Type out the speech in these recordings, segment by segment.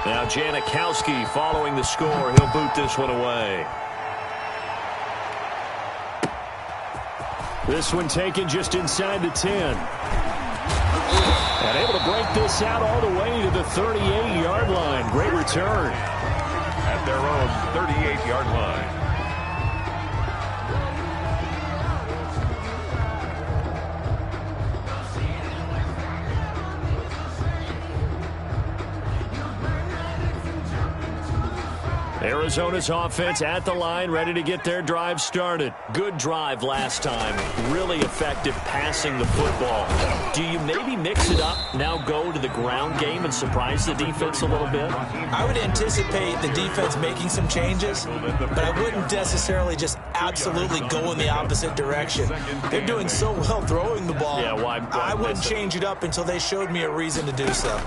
Now Janikowski following the score. He'll boot this one away. This one taken just inside the 10. And able to break this out all the way to the 38-yard line. Great return. At their own 38-yard line. Arizona's offense at the line, ready to get their drive started. Good drive last time. Really effective passing the football. Do you maybe mix it up, now go to the ground game and surprise the defense a little bit? I would anticipate the defense making some changes, but I wouldn't necessarily just absolutely go in the opposite direction. They're doing so well throwing the ball. Yeah, why I wouldn't change it up until they showed me a reason to do so.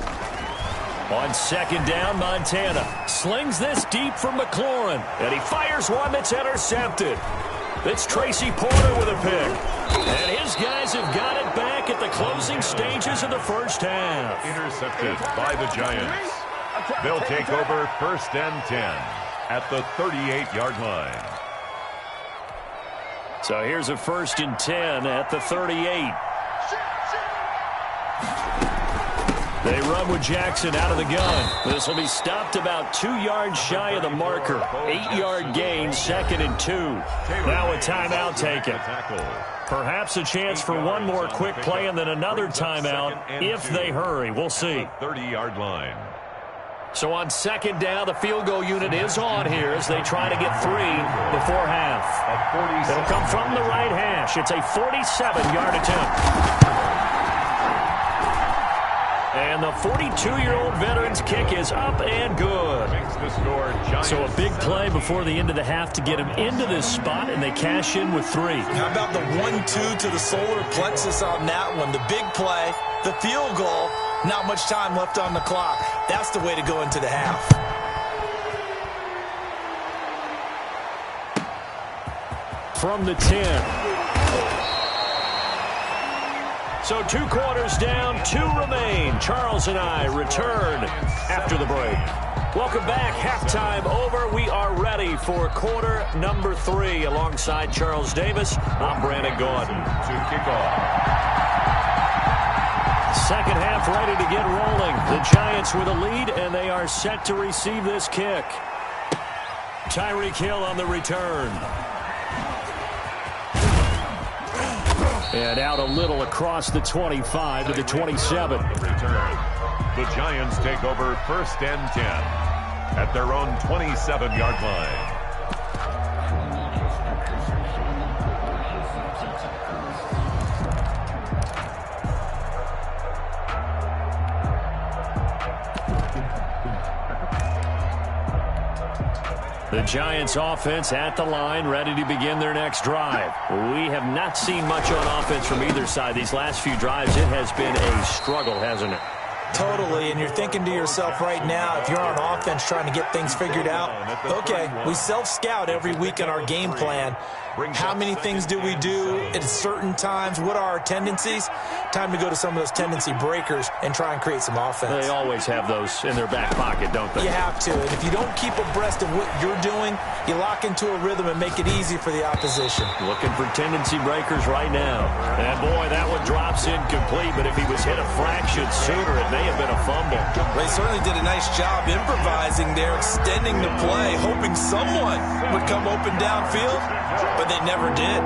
On second down, Montana slings this deep from McLaurin, and he fires one that's intercepted. It's Tracy Porter with a pick. And his guys have got it back at the closing stages of the first half. Intercepted by the Giants. They'll take over 1st and 10 at the 38-yard line. So here's a 1st and 10 at the 38. They run with Jackson out of the gun. This will be stopped about 2 yards shy of the marker. 8-yard gain, 2nd and 2. Now a timeout taken. Perhaps a chance for one more quick play and then another timeout if they hurry. We'll see. 30-yard line. So on second down, the field goal unit is on here as they try to get 3 before half. It'll come from the right hash. It's a 47-yard attempt. And the 42-year-old veteran's kick is up and good. So a big play before the end of the half to get him into this spot, and they cash in with 3. How about the 1-2 to the solar plexus on that one? The big play, the field goal, not much time left on the clock. That's the way to go into the half. From the 10. So 2 quarters down, 2 remain. Charles and I return after the break. Welcome back. Halftime over. We are ready for quarter number 3. Alongside Charles Davis, I'm Brandon Gordon. To kick off. Second half ready to get rolling. The Giants with a lead, and they are set to receive this kick. Tyreek Hill on the return. And out a little across the 25 to the 27. The Giants take over 1st and 10 at their own 27-yard line. The Giants offense at the line, ready to begin their next drive. We have not seen much on offense from either side. These last few drives, it has been a struggle, hasn't it? Totally, and you're thinking to yourself right now, if you're on offense trying to get things figured out, okay, we self-scout every week in our game plan. How many things do we do at certain times? What are our tendencies? Time to go to some of those tendency breakers and try and create some offense. They always have those in their back pocket, don't they? You have to, and if you don't keep abreast of what you're doing, you lock into a rhythm and make it easy for the opposition. Looking for tendency breakers right now. And boy, that one drops incomplete, but if he was hit a fraction sooner, it may have been a fumble. They certainly did a nice job improvising there, extending the play, hoping someone would come open downfield, but they never did.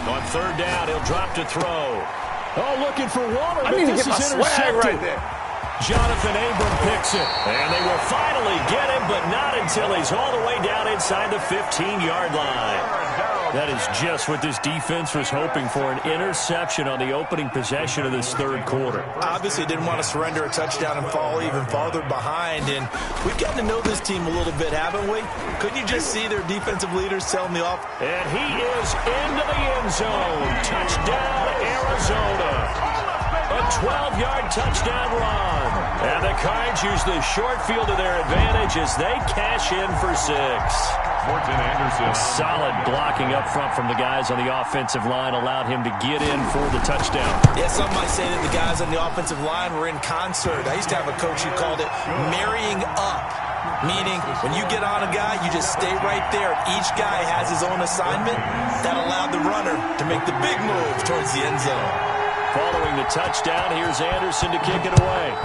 On third down, he'll drop to throw. Oh, looking for Waller, but this is intercepted. Right there. Jonathan Abram picks it. And they will finally get him, but not until he's all the way down inside the 15-yard line. That is just what this defense was hoping for, an interception on the opening possession of this third quarter. Obviously didn't want to surrender a touchdown and fall even farther behind, and we've gotten to know this team a little bit, haven't we? Couldn't you just see their defensive leaders telling the off? And he is into the end zone. Touchdown, Arizona. A 12-yard touchdown run. And the Cards use the short field to their advantage as they cash in for 6. Solid blocking up front from the guys on the offensive line allowed him to get in for the touchdown. Yeah, some might say that the guys on the offensive line were in concert. I used to have a coach who called it marrying up, meaning when you get on a guy, you just stay right there. Each guy has his own assignment. That allowed the runner to make the big move towards the end zone. Following the touchdown, here's Anderson to kick it away.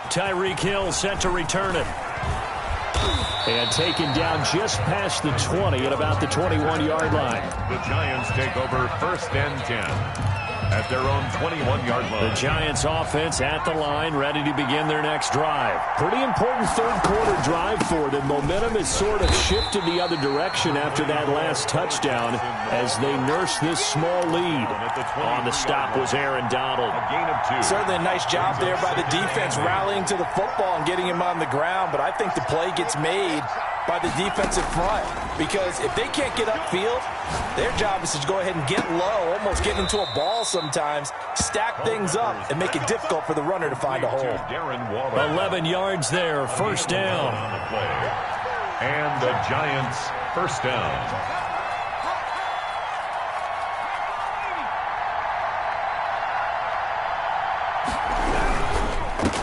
Tyreek Hill set to return it. And taken down just past the 20 at about the 21-yard line. The Giants take over 1st and 10 at their own 21-yard line. The Giants offense at the line, ready to begin their next drive. Pretty important third-quarter drive for them. Momentum has sort of shifted the other direction after that last touchdown as they nurse this small lead. On the stop was Aaron Donald. A gain of 2. Certainly a nice job there by the defense rallying to the football and getting him on the ground, but I think the play gets made by the defensive front because if they can't get upfield, their job is to go ahead and get low, almost get into a ball sometimes, stack things up, and make it difficult for the runner to find a hole. 11 yards there, 1st down. And the Giants 1st down.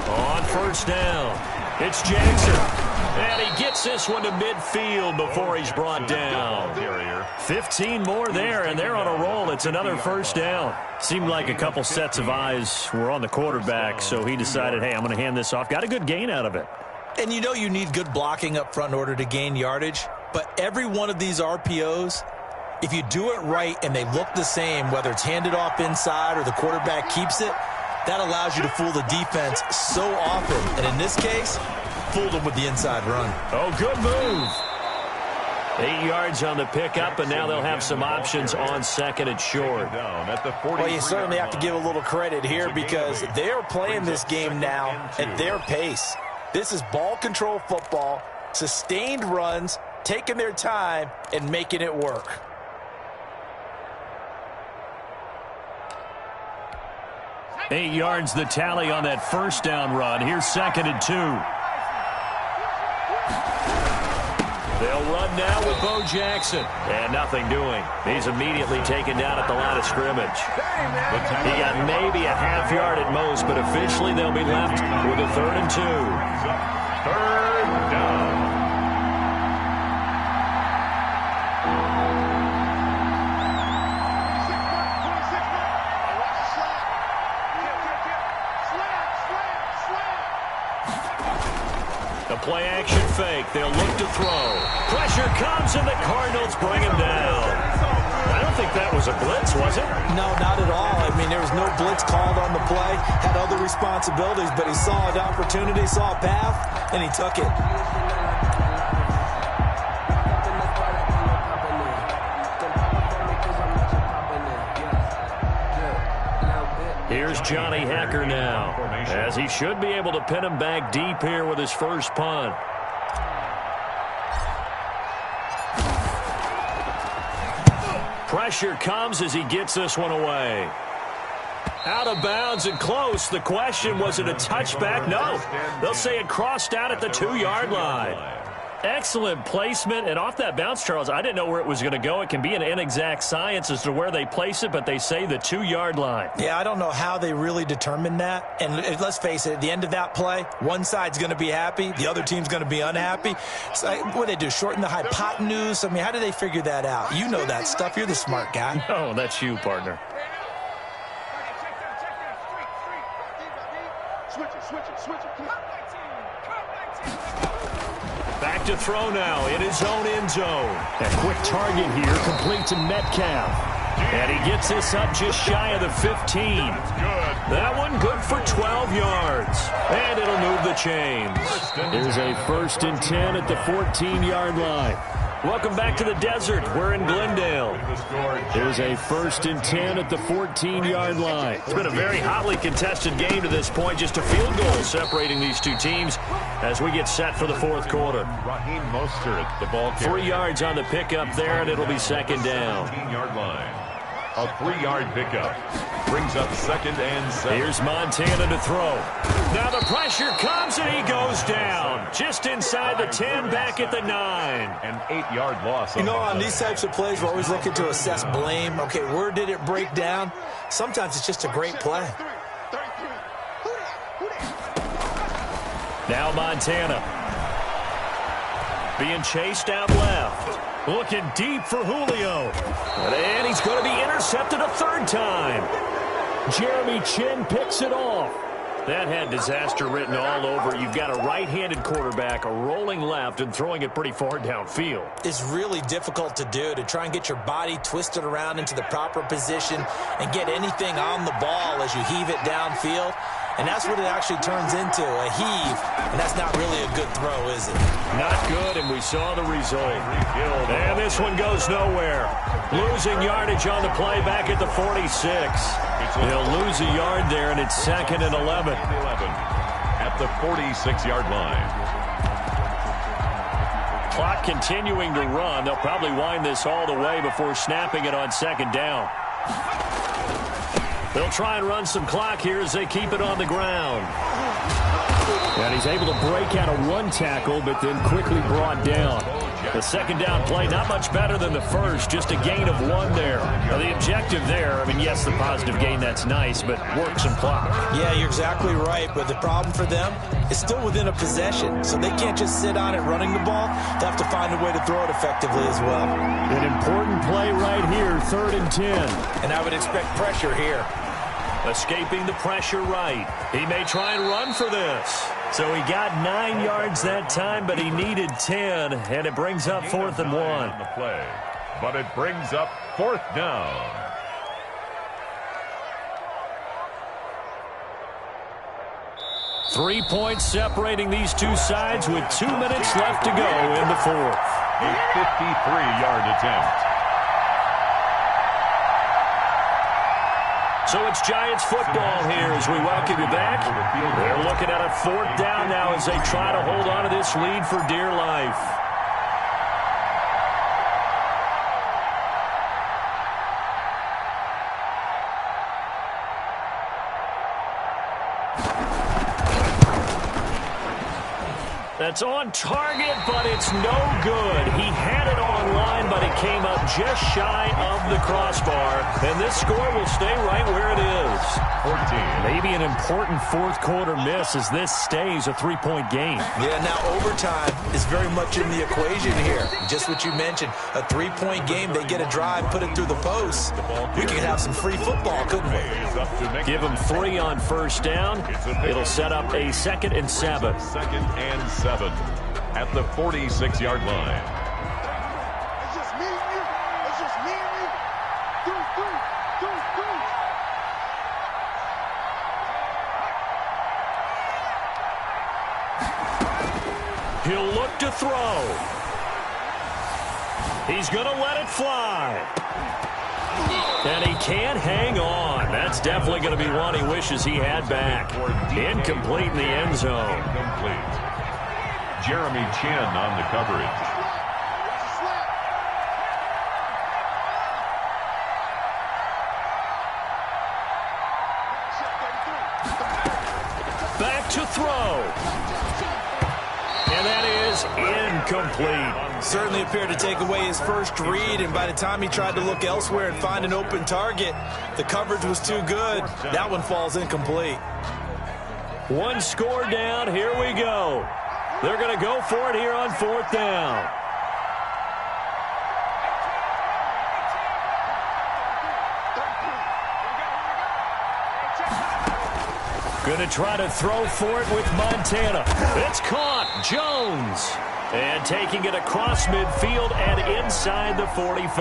On 1st down, it's Jackson. And he gets this one to midfield before he's brought down. 15 more there, and they're on a roll. It's another 1st down. Seemed like a couple sets of eyes were on the quarterback, so he decided, hey, I'm going to hand this off. Got a good gain out of it. And you know you need good blocking up front in order to gain yardage, but every one of these RPOs, if you do it right and they look the same, whether it's handed off inside or the quarterback keeps it, that allows you to fool the defense so often. And in this case, fooled them with the inside run. Oh, good move. 8 yards on the pickup, and now they'll have some options on 2nd and short. Well, you certainly have to give a little credit here because they're playing this game now at their pace. This is ball control football, sustained runs, taking their time, and making it work. Eight yards the tally on that 1st down run. Here's 2nd and 2. They'll run now with Bo Jackson. And nothing doing. He's immediately taken down at the line of scrimmage. He got maybe a half yard at most, but officially they'll be left with a 3rd and 2. 3rd down. The play action fake. They'll look to throw. Pressure comes, and the Cardinals bring him down. I don't think that was a blitz, was it? No, not at all. I mean, there was no blitz called on the play. Had other responsibilities, but he saw an opportunity, saw a path, and he took it. Here's Johnny Hacker now, as he should be able to pin him back deep here with his first punt. Pressure comes as he gets this one away. Out of bounds and close. The question, was it a touchback? No. They'll say it crossed out at the 2-yard line. Excellent placement, and off that bounce, Charles, I didn't know where it was going to go. It can be an inexact science as to where they place it, but they say the 2-yard line. Yeah, I don't know how they really determined that. And let's face it, at the end of that play, one side's going to be happy, the other team's going to be unhappy. So what do they do, shorten the hypotenuse? I mean, how do they figure that out? You know that stuff. You're the smart guy. Oh, that's you, partner. Back to throw now in his own end zone. A quick target here, complete to Metcalf. And he gets this up just shy of the 15. That one good for 12 yards. And it'll move the chains. There's a 1st and 10 at the 14-yard line. Welcome back to the desert. We're in Glendale. There's a 1st and 10 at the 14-yard line. It's been a very hotly contested game to this point. Just a field goal separating these two teams as we get set for the 4th quarter. Raheem Mostert, the ball carrier. 3 yards on the pickup there, and it'll be 2nd down. 14-yard line. A 3-yard pickup. Brings up 2nd and 7. Here's Montana to throw. Now the pressure comes and he goes down. Just inside the 10, back at the 9. An 8-yard loss. You know, on these types of plays, we're always looking to assess blame. Okay, where did it break down? Sometimes it's just a great play. Now Montana. Being chased out left. Looking deep for Julio. And he's going to be intercepted a 3rd time. Jeremy Chin picks it off. That had disaster written all over. You've got a right-handed quarterback, a rolling left, and throwing it pretty far downfield. It's really difficult to do, to try and get your body twisted around into the proper position and get anything on the ball as you heave it downfield. And that's what it actually turns into, a heave. And that's not really a good throw, is it? Not good, and we saw the result. And this one goes nowhere. Losing yardage on the play back at the 46. They'll lose a yard there, and it's 2nd and 11. At the 46-yard line. Clock continuing to run. They'll probably wind this all the way before snapping it on 2nd down. They'll try and run some clock here as they keep it on the ground. And he's able to break out of 1 tackle, but then quickly brought down. The 2nd down play, not much better than the first, just a gain of 1 there. Now, the objective there, I mean, yes, the positive gain, that's nice, but work some clock. Yeah, you're exactly right, but the problem for them is still within a possession, so they can't just sit on it running the ball. They have to find a way to throw it effectively as well. An important play right here, 3rd and 10. And I would expect pressure here. Escaping the pressure right. He may try and run for this. So he got 9 yards that time, but he needed 10, and it brings up 4th and 1. On the play, but it brings up 4th down. Three points separating these two sides with 2 minutes left to go in the 4th. A 53-yard attempt. So it's Giants football here as we welcome you back. They're looking at a 4th down now as they try to hold on to this lead for dear life. That's on target, but it's no good. He had it on line, but it came up just shy of the crossbar. And this score will stay right where it is. 14. Maybe an important 4th quarter miss as this stays a 3-point game. Yeah, now overtime is very much in the equation here. Just what you mentioned, a 3-point game. They get a drive, put it through the post. We could have some free football, couldn't we? Give them 3 on 1st down. It'll set up a 2nd and 7. 2nd and 7 at the 46-yard line. It's just me and you. It's just me and you. He'll look to throw. He's going to let it fly. And he can't hang on. That's definitely going to be one he wishes he had back. Incomplete in the end zone. Incomplete. Jeremy Chin on the coverage. Back to throw. And that is incomplete. Certainly appeared to take away his first read, and by the time he tried to look elsewhere and find an open target, the coverage was too good. That one falls incomplete. 1 score down. Here we go. They're going to go for it here on 4th down. Going to try to throw for it with Montana. It's caught. Jones. And taking it across midfield and inside the 45.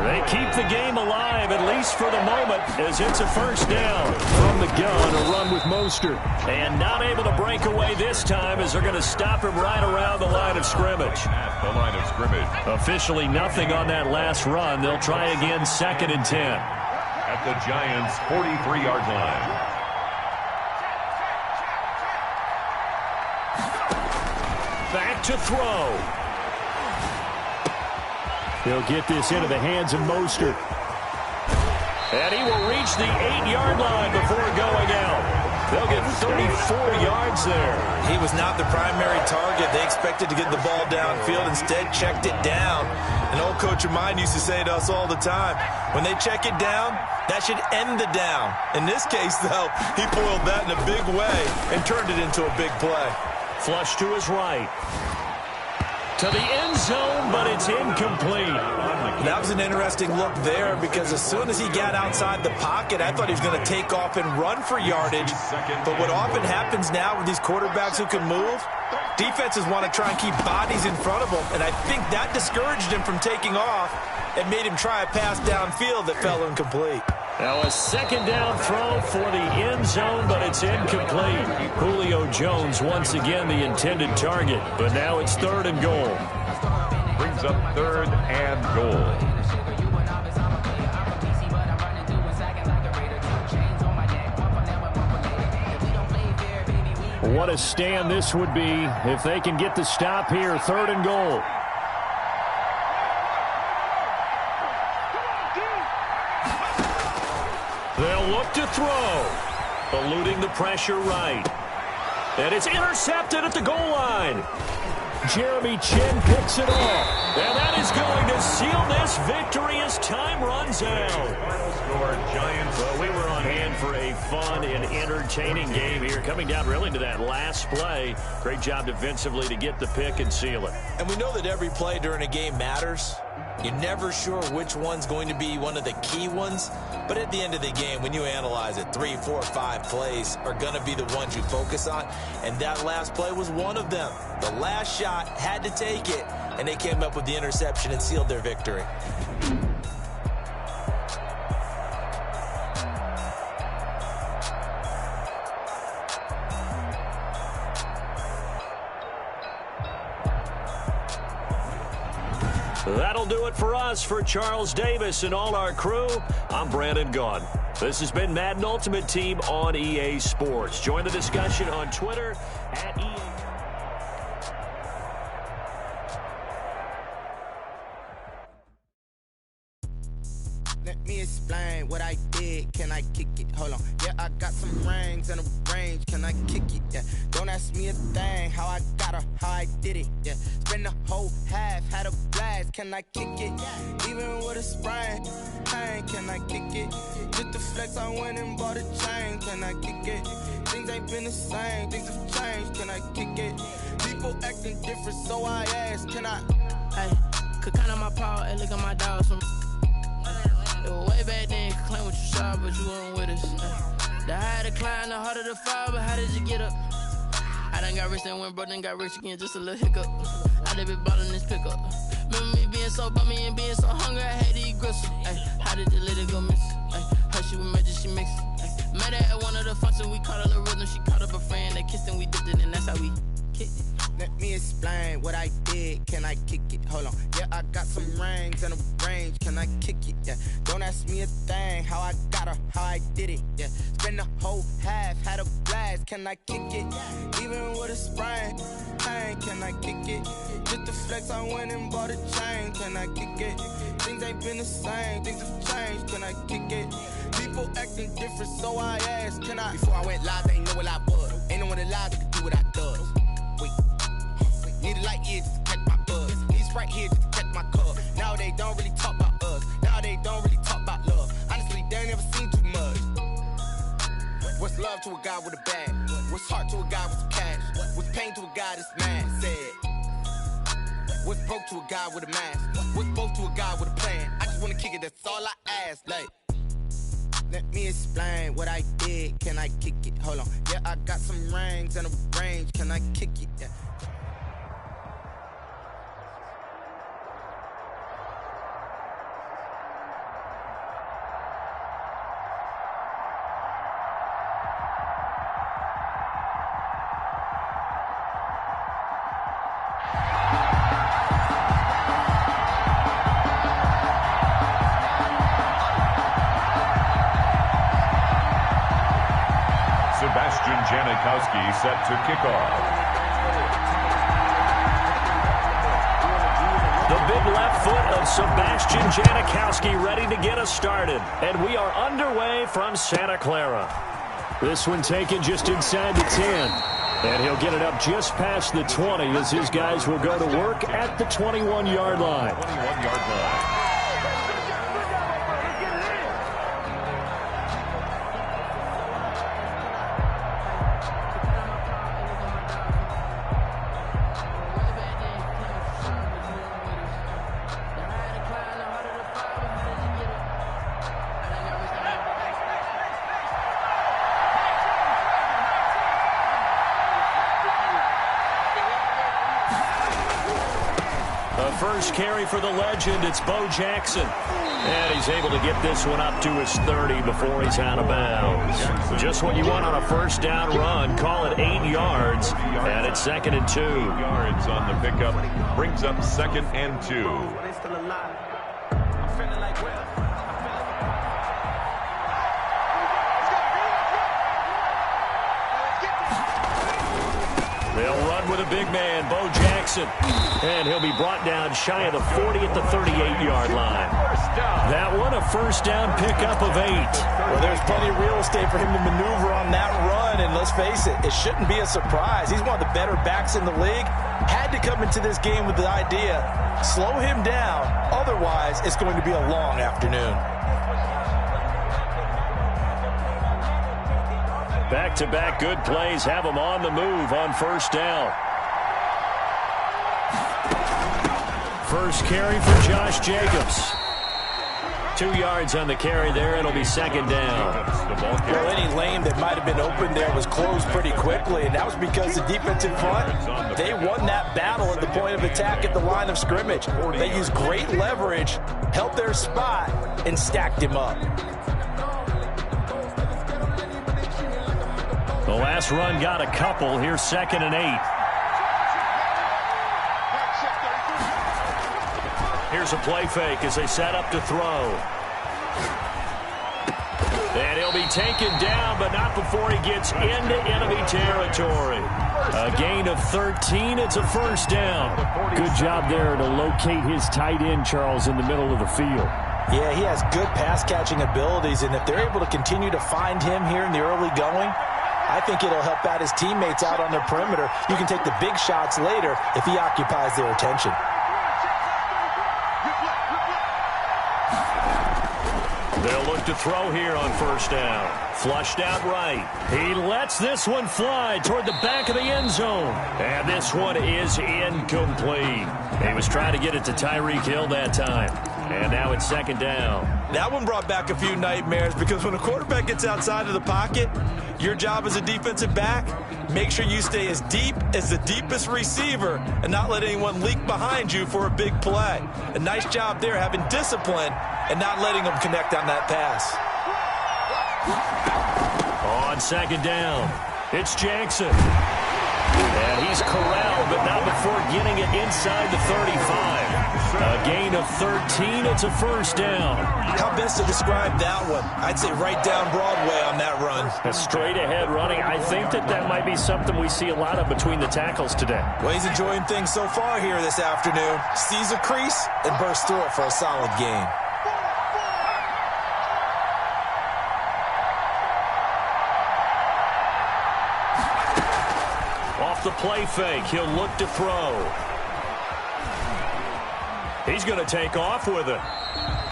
They keep the game alive, at least for the moment, as it's a 1st down. From the gun, a run with Mostert. And not able to break away this time as they're going to stop him right around the line of scrimmage. At the line of scrimmage. Officially nothing on that last run. They'll try again 2nd and 10. At the Giants' 43-yard line. Back to throw. He'll get this into the hands of Mostert. And he will reach the 8-yard line before going out. They'll get 34 yards there. He was not the primary target. They expected to get the ball downfield. Instead, checked it down. An old coach of mine used to say to us all the time, when they check it down, that should end the down. In this case, though, he boiled that in a big way and turned it into a big play. Flush to his right. To the end zone, but it's incomplete. That was an interesting look there because as soon as he got outside the pocket, I thought he was going to take off and run for yardage. But what often happens now with these quarterbacks who can move, defenses want to try and keep bodies in front of them, and I think that discouraged him from taking off and made him try a pass downfield that fell incomplete. Now a second down throw for the end zone, but it's incomplete. Julio Jones once again the intended target, but now it's 3rd and goal. Brings up 3rd and goal. What a stand this would be if they can get the stop here. 3rd and goal. They'll look to throw. Eluding the pressure right. And it's intercepted at the goal line. Jeremy Chin picks it off. And that is going to seal this victory as time runs out. Score Giants. Well, we were on hand for a fun and entertaining game here. Coming down really to that last play. Great job defensively to get the pick and seal it. And we know that every play during a game matters. You're never sure which one's going to be one of the key ones. But at the end of the game, when you analyze it, 3, 4, 5 plays are going to be the ones you focus on. And that last play was one of them. The last shot had to take it, and they came up with the interception and sealed their victory. That'll do it for us. For Charles Davis and all our crew, I'm Brandon Gaudin. This has been Madden Ultimate Team on EA Sports. Join the discussion on Twitter at EA. Let me explain what I did. Can I kick it? Hold on. Yeah, I got some rings and a range. Can I kick it? Yeah. Don't ask me a thing. How I got her, how I did it. Yeah. Spend the whole half, had a blast. Can I kick it? Even with a sprain. Pain, can I kick it? Just the flex, I went and bought a chain. Can I kick it? Things ain't been the same. Things have changed. Can I kick it? People acting different, so I ask. Can I? Hey, could count on my power and look at my dogs from. Way back then, you could claim what you saw, but you weren't with us. The higher the climb, the harder the fall, but how did you get up? I done got rich and went broke, then got rich again, just a little hiccup. I done been ballin' this pickup. Remember me being so bummy and being so hungry, I had to eat gristle. How did the lady go miss? How she was magic, she mixed. Met her at one of the functions, we caught a little rhythm. She caught up a friend, they kissed and we dipped it, and that's how we kicked it. Let me explain what I did. Can I kick it? Hold on. Yeah, I got some rings and a range. Can I kick it? Yeah. Don't ask me a thing. How I got her, how I did it. Yeah. Spend the whole half, had a blast. Can I kick it? Even with a sprain. Pain, can I kick it? Just the flex, I went and bought a chain. Can I kick it? Things ain't been the same. Things have changed. Can I kick it? People acting different, so I asked. Can I? Before I went live, they ain't know what I was. Ain't no one alive that could do what I does. Wait. Need a light here just to catch my buzz. Need Sprite here just to catch my cup. Now they don't really talk about us. Now they don't really talk about love. Honestly, they ain't never seen too much. What's love to a guy with a bag? What's heart to a guy with some cash? What's pain to a guy that's mad? Said. What's broke to a guy with a mask? What's both to a guy with a plan? I just wanna kick it, that's all I ask. Like, let me explain what I did. Can I kick it? Hold on. Yeah, I got some rings and a range. Can I kick it? Yeah. Janikowski set to kick off. The big left foot of Sebastian Janikowski ready to get us started. And we are underway from Santa Clara. This one taken just inside the 10. And he'll get it up just past the 20 as his guys will go to work at the 21-yard line. 21-yard line. First carry for the legend, it's Bo Jackson. And he's able to get this one up to his 30 before he's out of bounds. Just what you want on a first down run. Call it 8 yards, and it's 2nd and 2. 8 yards on the pickup brings up 2nd and 2. They'll run with a big man, Bo Jackson. And he'll be brought down shy of the 40 at the 38-yard line. That one, a first down pickup of 8. Well, there's plenty of real estate for him to maneuver on that run. And let's face it, it shouldn't be a surprise. He's one of the better backs in the league. Had to come into this game with the idea, slow him down. Otherwise, it's going to be a long afternoon. Back-to-back good plays have him on the move on first down. First carry for Josh Jacobs. 2 yards on the carry there. It'll be 2nd down. Well, any lane that might have been open there was closed pretty quickly, and that was because the defensive front, they won that battle at the point of attack at the line of scrimmage. They used great leverage, held their spot, and stacked him up. The last run got a couple. Here's 2nd and 8. Here's a play fake as they set up to throw. And he'll be taken down, but not before he gets into enemy territory. A gain of 13. It's a first down. Good job there to locate his tight end, Charles, in the middle of the field. Yeah, he has good pass-catching abilities, and if they're able to continue to find him here in the early going, I think it'll help out his teammates out on their perimeter. You can take the big shots later if he occupies their attention. They'll look to throw here on first down. Flushed out right. He lets this one fly toward the back of the end zone. And this one is incomplete. He was trying to get it to Tyreek Hill that time. And now it's 2nd down. That one brought back a few nightmares because when a quarterback gets outside of the pocket, your job as a defensive back, make sure you stay as deep as the deepest receiver and not let anyone leak behind you for a big play. A nice job there having discipline and not letting them connect on that pass. On 2nd down, it's Jackson. And he's corralled, but not before getting it inside the 35. A gain of 13. It's a first down. How best to describe that one? I'd say right down Broadway on that run. A straight ahead running. I think that might be something we see a lot of between the tackles today. Well, he's enjoying things so far here this afternoon. Sees a crease and bursts through it for a solid gain. Off the play fake, he'll look to throw. He's going to take off with it.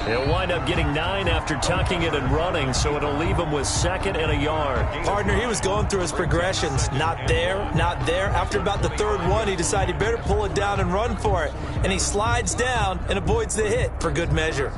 He'll wind up getting 9 after tucking it and running, so it'll leave him with 2nd and a yard. Partner, he was going through his progressions. Not there, not there. After about the 3rd one, he decided he better pull it down and run for it. And he slides down and avoids the hit for good measure.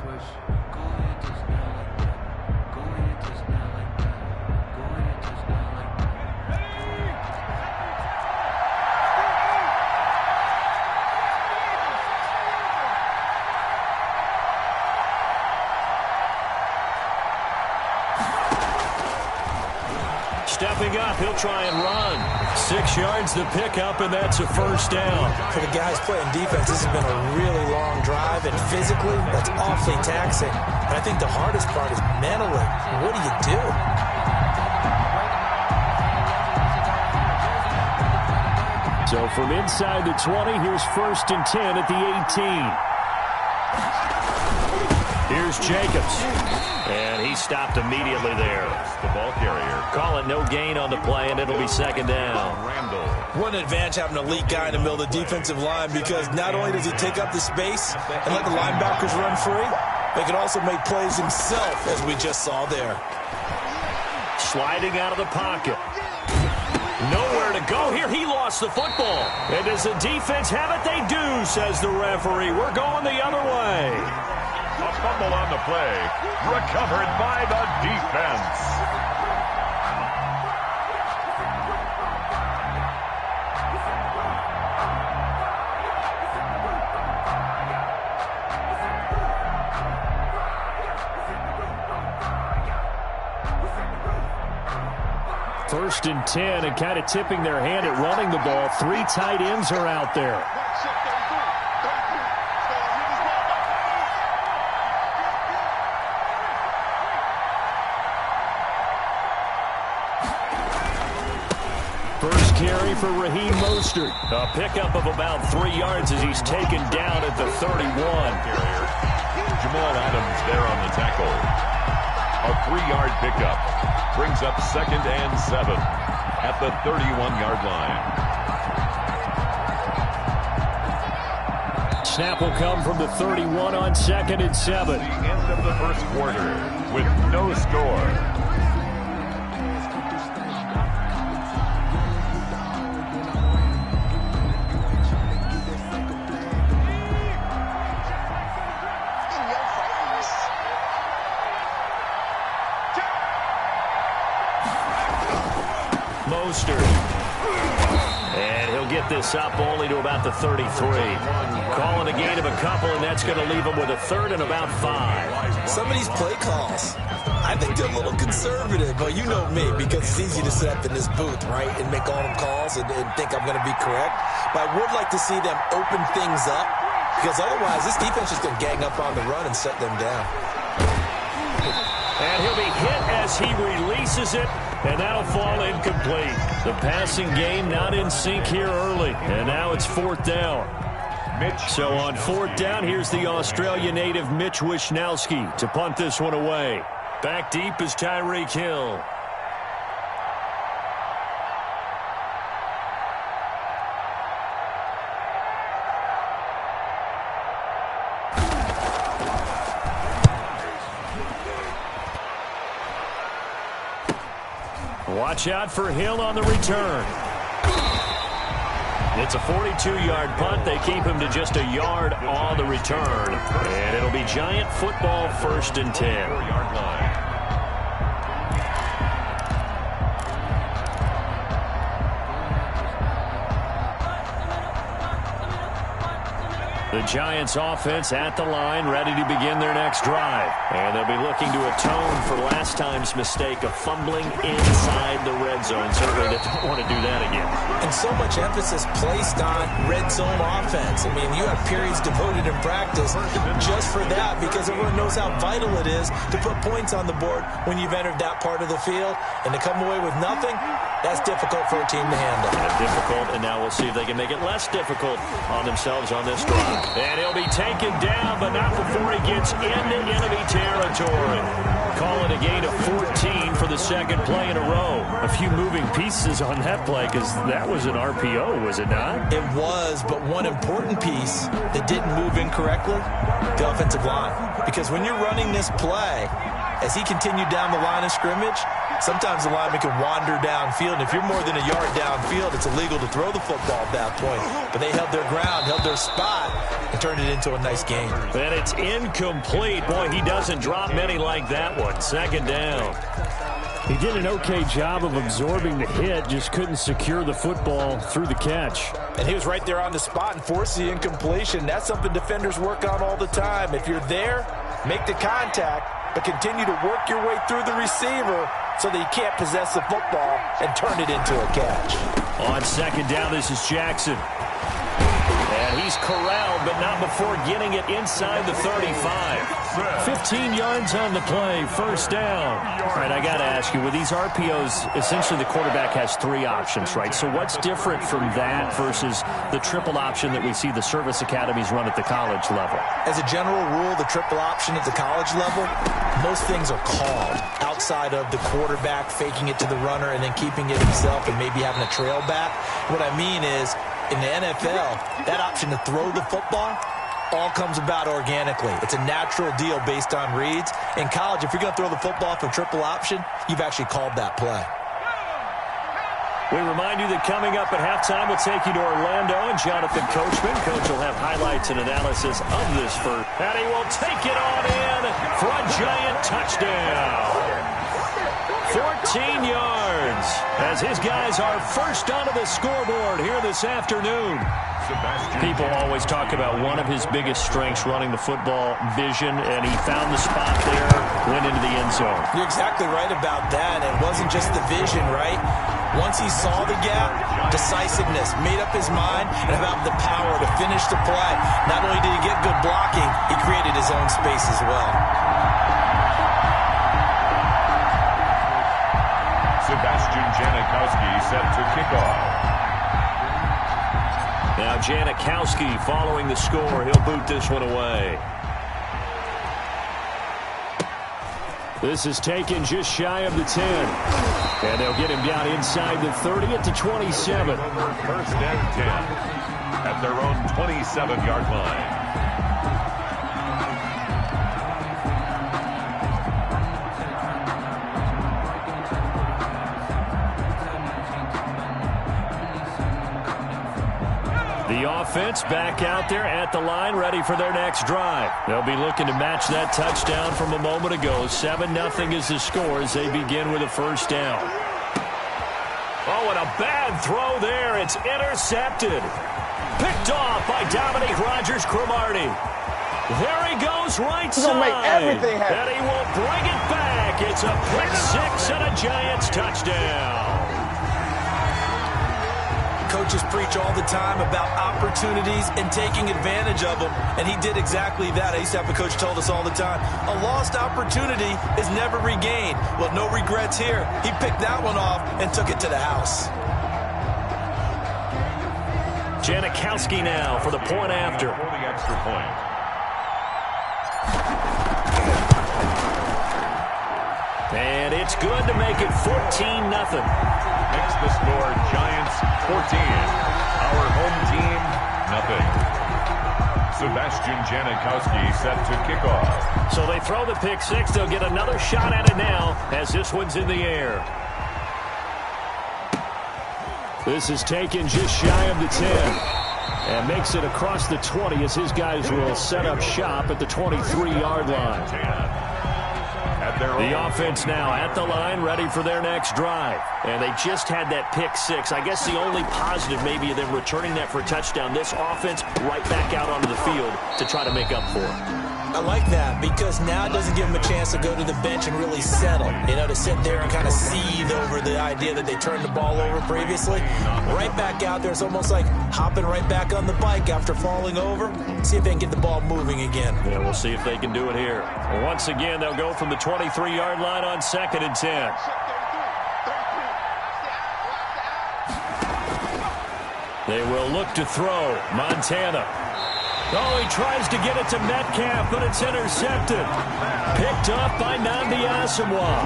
Stepping up, he'll try and run. 6 yards the pickup, and that's a first down. For the guys playing defense, this has been a really long drive, and physically, that's awfully taxing. But I think the hardest part is mentally. What do you do? So from inside the 20, here's 1st and 10 at the 18. Here's Jacobs. And he stopped immediately there. The ball carrier. Call it no gain on the play, and it'll be second down. Randall. What an advantage having an elite guy in the middle of the defensive line, because not only does he take up the space and let the linebackers run free, they can also make plays himself, as we just saw there. Sliding out of the pocket. Nowhere to go here. He lost the football. And does the defense have it? They do, says the referee. We're going the other way. A fumble on the play. Recovered by the defense. First and 10, and kind of tipping their hand at running the ball. 3 tight ends are out there. First carry for Raheem Mostert. A pickup of about 3 yards as he's taken down at the 31. Jamal Adams there on the tackle. A 3-yard pickup. Brings up 2nd and 7 at the 31-yard line. Snap will come from the 31 on 2nd and 7. The end of the first quarter with no score. And he'll get this up only to about the 33. Calling a gain of a couple, and that's going to leave him with a 3rd and about 5. Some of these play calls, I think they're a little conservative, but you know me, because it's easy to sit up in this booth, right, and make all them calls and think I'm going to be correct. But I would like to see them open things up, because otherwise this defense is going to gang up on the run and shut them down. And he'll be hit as he releases it, and that'll fall incomplete. The passing game not in sync here early, and now it's 4th down. So on 4th down, here's the Australia native Mitch Wishnowsky to punt this one away. Back deep is Tyreek Hill. Watch out for Hill on the return. It's a 42-yard punt. They keep him to just a yard on the return. And it'll be Giant football 1st and 10. 4-yard line. The Giants offense at the line, ready to begin their next drive. And they'll be looking to atone for last time's mistake of fumbling inside the red zone. Certainly they don't want to do that again. And so much emphasis placed on red zone offense. I mean, you have periods devoted in practice just for that, because everyone knows how vital it is to put points on the board when you've entered that part of the field. And to come away with nothing, that's difficult for a team to handle. Difficult, and now we'll see if they can make it less difficult on themselves on this drive. And he'll be taken down, but not before he gets into enemy territory. Call it a gain of 14 for the 2nd play in a row. A few moving pieces on that play, because that was an RPO, was it not? It was, but one important piece that didn't move incorrectly, the offensive line. Because when you're running this play, as he continued down the line of scrimmage, sometimes the lineman can wander downfield, and if you're more than a yard downfield, it's illegal to throw the football at that point. But they held their ground, held their spot, and turned it into a nice game. And it's incomplete. Boy, he doesn't drop many like that one. 2nd down. He did an okay job of absorbing the hit, just couldn't secure the football through the catch. And he was right there on the spot and forced the incompletion. That's something defenders work on all the time. If you're there, make the contact, but continue to work your way through the receiver so that he can't possess the football and turn it into a catch. On 2nd down, this is Jackson. And he's corralled, but not before getting it inside the 35. 15 yards on the play, first down. All right, I got to ask you, with these RPOs, essentially the quarterback has three options, right? So what's different from that versus the triple option that we see the service academies run at the college level? As a general rule, the triple option at the college level, most things are called outside of the quarterback faking it to the runner and then keeping it himself and maybe having a trail back. What I mean is, in the NFL, that option to throw the football all comes about organically. It's a natural deal based on reads. In college, if you're going to throw the football for triple option, you've actually called that play. We remind you that coming up at halftime, we'll take you to Orlando and Jonathan Coachman. Coach will have highlights and analysis of this first. And he will take it on in for a giant touchdown. 14 yards as his guys are first onto the scoreboard here this afternoon. People always talk about one of his biggest strengths, running the football, vision, and he found the spot there, went into the end zone. You're exactly right about that. It wasn't just the vision, right? Once he saw the gap, decisiveness, made up his mind, and about the power to finish the play. Not only did he get good blocking, he created his own space as well. Sebastian Janikowski set to kick off. Now Janikowski following the score. He'll boot this one away. This is taken just shy of the 10. And they'll get him down inside the 30 at the 27. First and 10 at their own 27-yard line. The offense back out there at the line, ready for their next drive. They'll be looking to match that touchdown from a moment ago. 7-0 is the score as they begin with a first down. Oh, and a bad throw there. It's intercepted. Picked off by Dominique Rodgers-Cromartie. There he goes right side. Make everything happen. And he will bring it back. It's a pick six and a Giants touchdown. Coaches preach all the time about opportunities and taking advantage of them, and he did exactly that. I used to have a coach tell us all the time, a lost opportunity is never regained. Well, no regrets here. He picked that one off and took it to the house. Janikowski now for the point after. For the extra point. And it's good to make it 14-0. Makes the score Giants 14. Our home team, nothing. Sebastian Janikowski set to kick off. So they throw the pick six. They'll get another shot at it now as this one's in the air. This is taken just shy of the 10. And makes it across the 20 as his guys will set up shop at the 23-yard line. The offense now at the line, ready for their next drive. And they just had that pick six. I guess the only positive maybe of them returning that for a touchdown. This offense right back out onto the field to try to make up for it. I like that because now it doesn't give them a chance to go to the bench and really settle. You know, to sit there and kind of seethe over the idea that they turned the ball over previously. Right back out there, it's almost like hopping right back on the bike after falling over. See if they can get the ball moving again. Yeah, we'll see if they can do it here. Once again, they'll go from the 23-yard line on 2nd and 10. They will look to throw. Montana. Oh, he tries to get it to Metcalf, but it's intercepted. Picked up by Nnamdi Asomugha.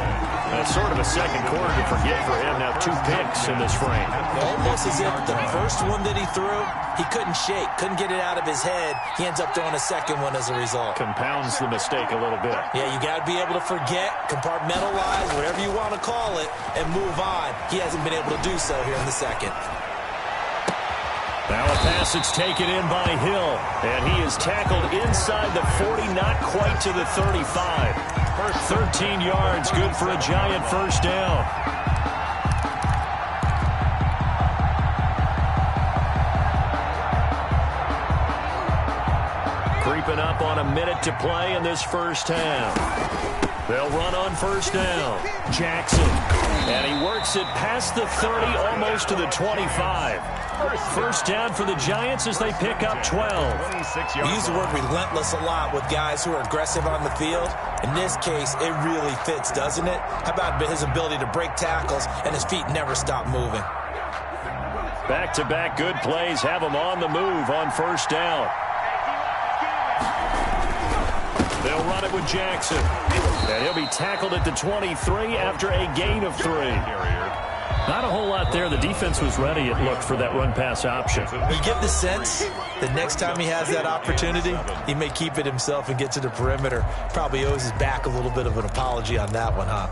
That's sort of a second quarter to forget for him. Now 2 picks in this frame. Almost as if the first one that he threw, he couldn't shake, couldn't get it out of his head. He ends up throwing a second one as a result. Compounds the mistake a little bit. Yeah, you got to be able to forget, compartmentalize, whatever you want to call it, and move on. He hasn't been able to do so here in the second. Now a pass that's taken in by Hill, and he is tackled inside the 40, not quite to the 35. First 13 yards, good for a Giant first down. Wrapping up on a minute to play in this first half. They'll run on first down. Jackson. And he works it past the 30, almost to the 25. First down for the Giants as they pick up 12. We use the word relentless a lot with guys who are aggressive on the field. In this case, it really fits, doesn't it? How about his ability to break tackles and his feet never stop moving? Back-to-back good plays have him on the move on first down. They'll run it with Jackson. And he'll be tackled at the 23 after a gain of 3. Not a whole lot there. The defense was ready, it looked, for that run-pass option. You get the sense that next time he has that opportunity, he may keep it himself and get to the perimeter. Probably owes his back a little bit of an apology on that one, huh?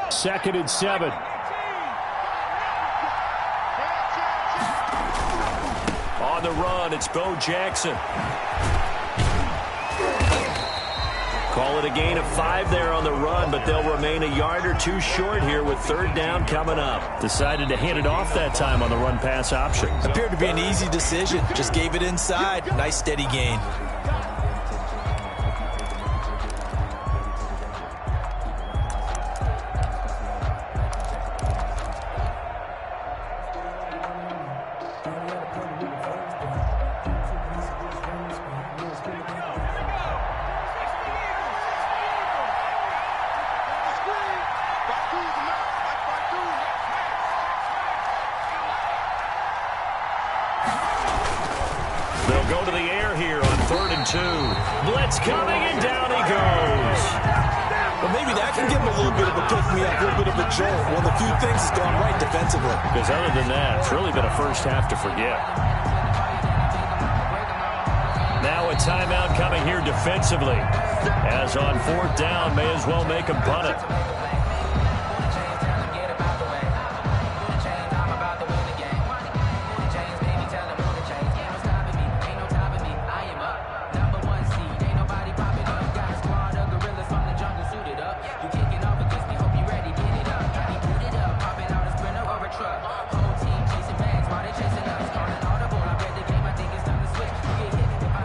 Second and 7. On the run, it's Bo Jackson. Call it a gain of 5 there on the run, but they'll remain a yard or 2 short here with third down coming up. Decided to hand it off that time on the run-pass option. Appeared to be an easy decision. Just gave it inside. Nice steady gain. They'll go to the air here on 3rd and 2. Blitz coming, and down he goes. Well, maybe that can give him a little bit of a pick-me-up, a little bit of a jolt. One of the few things has gone right defensively. Because other than that, it's really been a first half to forget. Now a timeout coming here defensively. As on 4th down, may as well make him punt it.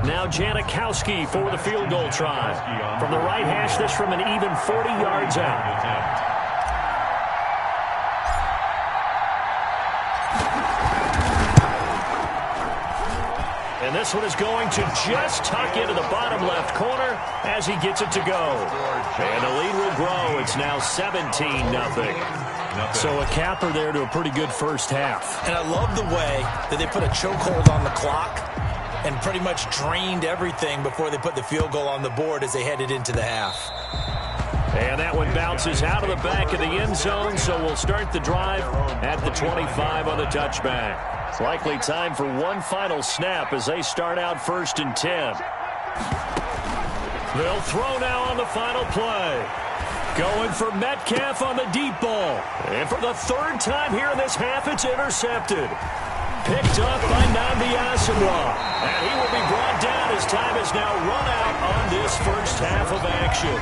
Now Janikowski for the field goal try. From the right hash, this from an even 40 yards out. And this one is going to just tuck into the bottom left corner as he gets it to go. And the lead will grow. It's now 17-0. So a capper there to a pretty good first half. And I love the way that they put a chokehold on the clock and pretty much drained everything before they put the field goal on the board as they headed into the half. And that one bounces out of the back of the end zone, so we'll start the drive at the 25 on the touchback. It's likely time for one final snap as they start out 1st and 10. They'll throw now on the final play. Going for Metcalf on the deep ball. And for the 3rd time here in this half, it's intercepted. Picked up by Nnamdi Asomugha. And he will be brought down as time has now run out on this first half of action.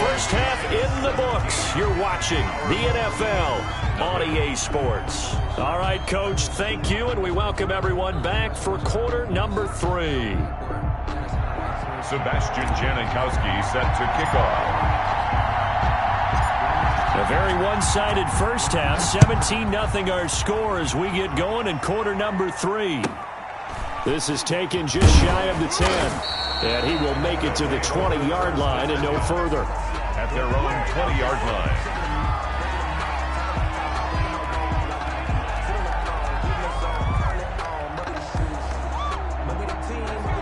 First half in the books. You're watching the NFL on EA Sports. All right, Coach, thank you, and we welcome everyone back for quarter number 3. Sebastian Janikowski set to kick off. A very one-sided first half. 17-0 our score as we get going in quarter number 3. This is taken just shy of the 10. And he will make it to the 20-yard line and no further. At their own 20-yard line.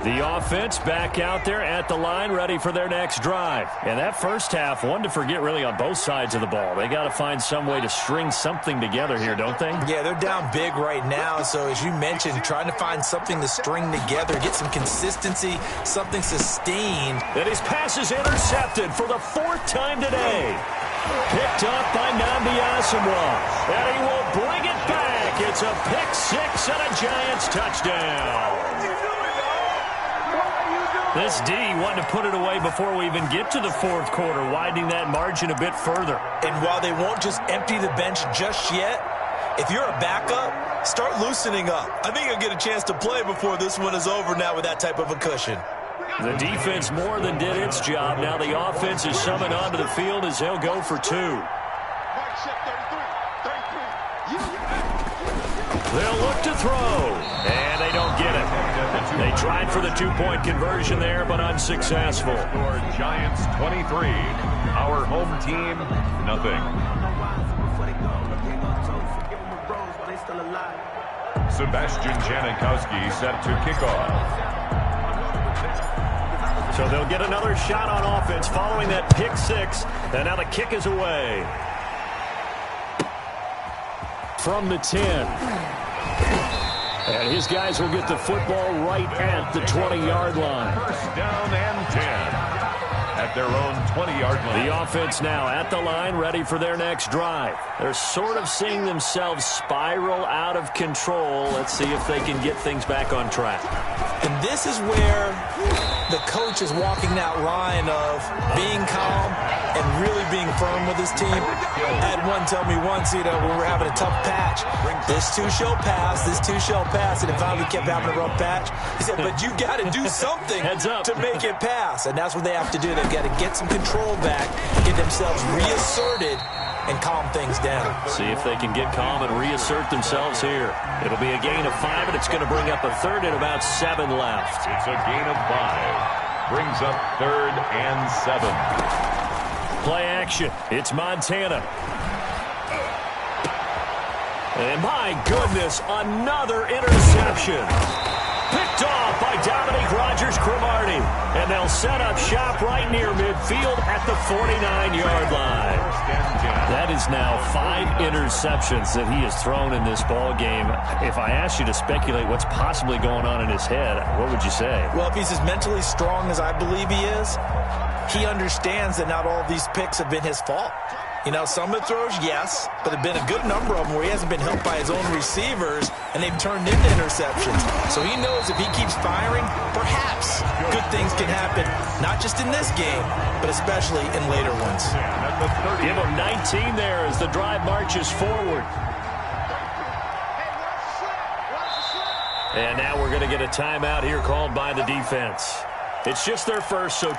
The offense back out there at the line, ready for their next drive. And that first half, one to forget really on both sides of the ball. They got to find some way to string something together here, don't they? Yeah, they're down big right now. So as you mentioned, trying to find something to string together, get some consistency, something sustained. And his pass is intercepted for the 4th time today. Picked up by Nnamdi Asomugha. And he will bring it back. It's a pick 6 and a Giants touchdown. This D wanted to put it away before we even get to the 4th quarter, widening that margin a bit further. And while they won't just empty the bench just yet, If you're a backup, start loosening up. I think you'll get a chance to play before this one is over now with that type of a cushion. The defense more than did its job. Now the offense is summoned onto the field as he'll go for 2. They'll look to throw, and they don't get it. They tried for the 2-point conversion there, but unsuccessful. Giants 23, our home team, nothing. Sebastian Janikowski set to kick off. So they'll get another shot on offense following that pick 6, and now the kick is away. From the 10. And his guys will get the football right at the 20-yard line. First down and 10 at their own 20-yard line. The offense now at the line, ready for their next drive. They're sort of seeing themselves spiral out of control. Let's see if they can get things back on track. And this is where the coach is walking that line of being calm and really being firm with his team. I had one tell me once, when we're having a tough patch, this too shall pass, this too shall pass, and it finally kept having a rough patch. He said, but you got to do something to make it pass, and that's what they have to do. They've got to get some control back, get themselves reasserted, and calm things down. See if they can get calm and reassert themselves here. It'll be a gain of 5, and it's going to bring up a 3rd and about 7 left. It's a gain of 5. Brings up 3rd and 7. Play action. It's Montana. And my goodness, another interception. Picked off by Dominique Rodgers-Cromartie. And they'll set up shop right near midfield at the 49-yard line. That is now 5 interceptions that he has thrown in this ball game. If I asked you to speculate what's possibly going on in his head, what would you say? Well, if he's as mentally strong as I believe he is, he understands that not all of these picks have been his fault. Some of the throws, yes, but there have been a good number of them where he hasn't been helped by his own receivers, and they've turned into interceptions. So he knows if he keeps firing, perhaps good things can happen, not just in this game, but especially in later ones. Give him 19 there as the drive marches forward. And now we're going to get a timeout here called by the defense. It's just their first, so...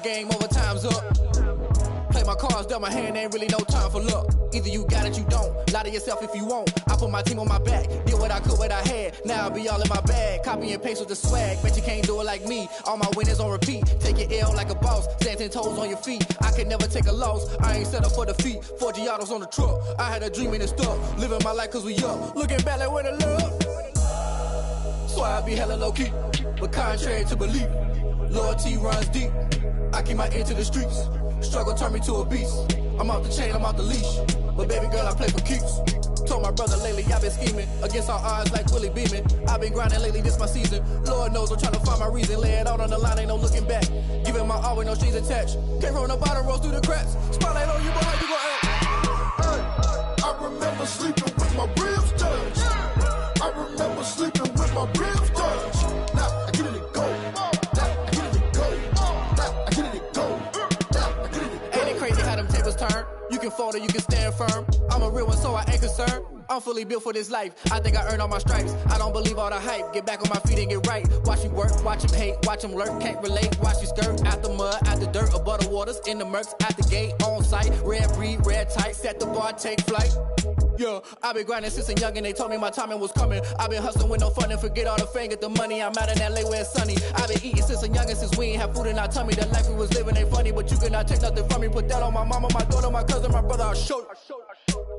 Game over, time's up. Play my cards, dealt my hand, ain't really no time for luck. Either you got it, you don't. Lie to yourself if you won't. I put my team on my back, did what I could, what I had. Now I'll be all in my bag, copy and paste with the swag. Bet you can't do it like me. All my winners on repeat. Take your L like a boss, stand 10 toes on your feet. I can never take a loss. I ain't set up for defeat. 4 Giottos on the truck. I had a dream and it stuck. Living my life cause we up. Looking back like where the love. So I be hella low key, but contrary to belief, loyalty runs deep. I keep my ear to the streets. Struggle turned me to a beast. I'm off the chain, I'm off the leash. But baby girl, I play for keeps. Told my brother lately, I've been scheming against all odds like Willie Beeman. I've been grinding lately, this my season. Lord knows I'm trying to find my reason. Lay it out on the line, ain't no looking back. Giving my all with no strings attached. Came from the bottom, rose through the cracks. Spotlight on you, boy, how you gon' act? I remember sleeping with my ribs touched. I remember sleeping with my ribs touched. Now I get it and go. Turn. You can fold or you can stand firm. I'm a real one, so I ain't concerned. I'm fully built for this life. I think I earned all my stripes. I don't believe all the hype. Get back on my feet and get right. Watch me work, watch him hate, watch him lurk. Can't relate, watch you skirt. Out the mud, out the dirt, above the waters, in the murks, at the gate, on site. Red breed, red tight, set the bar, take flight. Yeah, I've been grinding since a young and they told me my timing was coming. I've been hustling with no fun and forget all the fame, get the money. I'm out in LA where it's sunny. I've been eating since a young and since we ain't have food in our tummy. The life we was living ain't funny, but you cannot take nothing from me. Put that on my mama, my daughter, my cousin, my brother, I'll show you.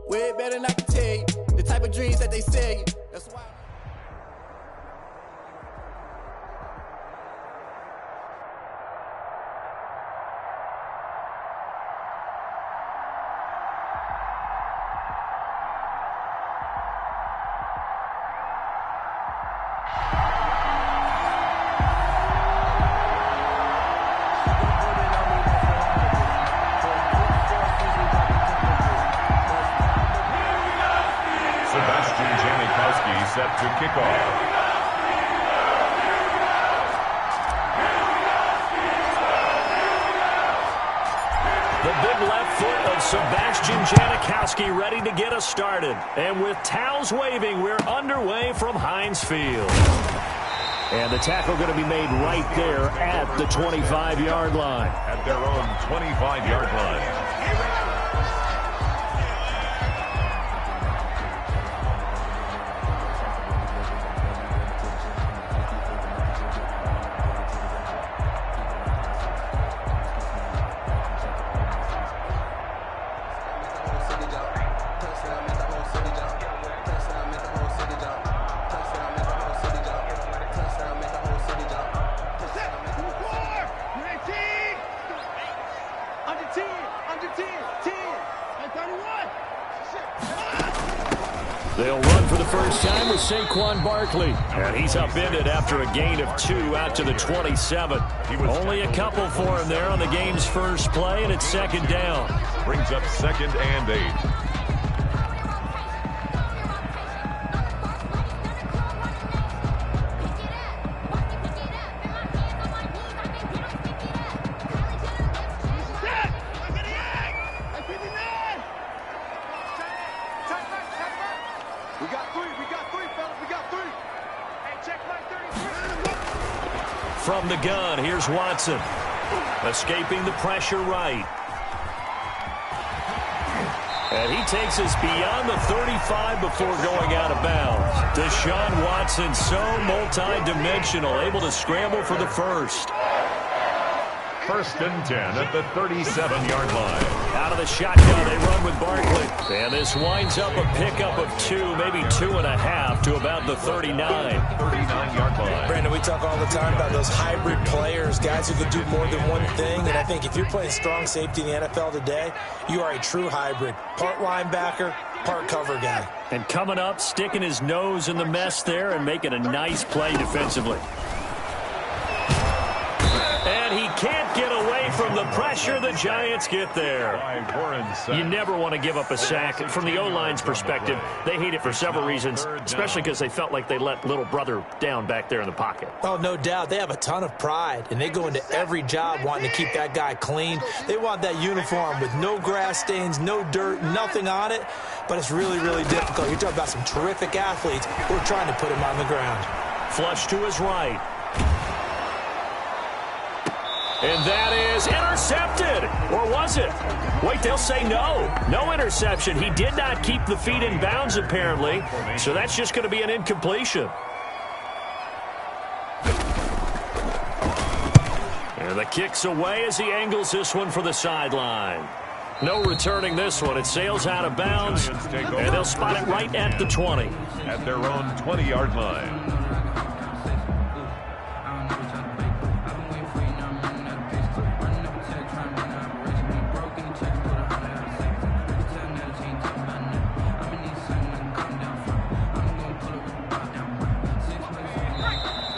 Way better than I can tell you. The type of dreams that they sell you. That's why. set to kick off. The big left foot of Sebastian Janikowski ready to get us started. And with towels waving, we're underway from Heinz Field. And the tackle going to be made right there at the 25-yard line. At their own 25-yard line. They'll run for the first time with Saquon Barkley. And he's upended after a gain of 2 out to the 27. Only a couple for him there on the game's first play, and it's second down. Brings up 2nd and 8. From the gun, here's Watson. Escaping the pressure right. And he takes us beyond the 35 before going out of bounds. Deshaun Watson, so multi-dimensional, able to scramble for the first. 1st and 10 at the 37-yard line. Out of the shotgun, they run with Barkley. And this winds up a pickup of 2, maybe 2.5 to about the 39. 39-yard line. Brandon, we talk all the time about those hybrid players, guys who can do more than one thing. And I think if you're playing strong safety in the NFL today, you are a true hybrid. Part linebacker, part cover guy. And coming up, sticking his nose in the mess there and making a nice play defensively. And he can't get away from the pressure the Giants get there. You never want to give up a sack. From the O-line's perspective, they hate it for several reasons, especially because they felt like they let little brother down back there in the pocket. Oh, no doubt. They have a ton of pride, and they go into every job wanting to keep that guy clean. They want that uniform with no grass stains, no dirt, nothing on it, but it's really, really difficult. You're talking about some terrific athletes who are trying to put him on the ground. Flush to his right. And that is intercepted. Or was it? Wait, they'll say no. No interception. He did not keep the feet in bounds, apparently. So that's just going to be an incompletion. And the kick's away as he angles this one for the sideline. No returning this one. It sails out of bounds, and they'll spot it right at the 20. At their own 20-yard line.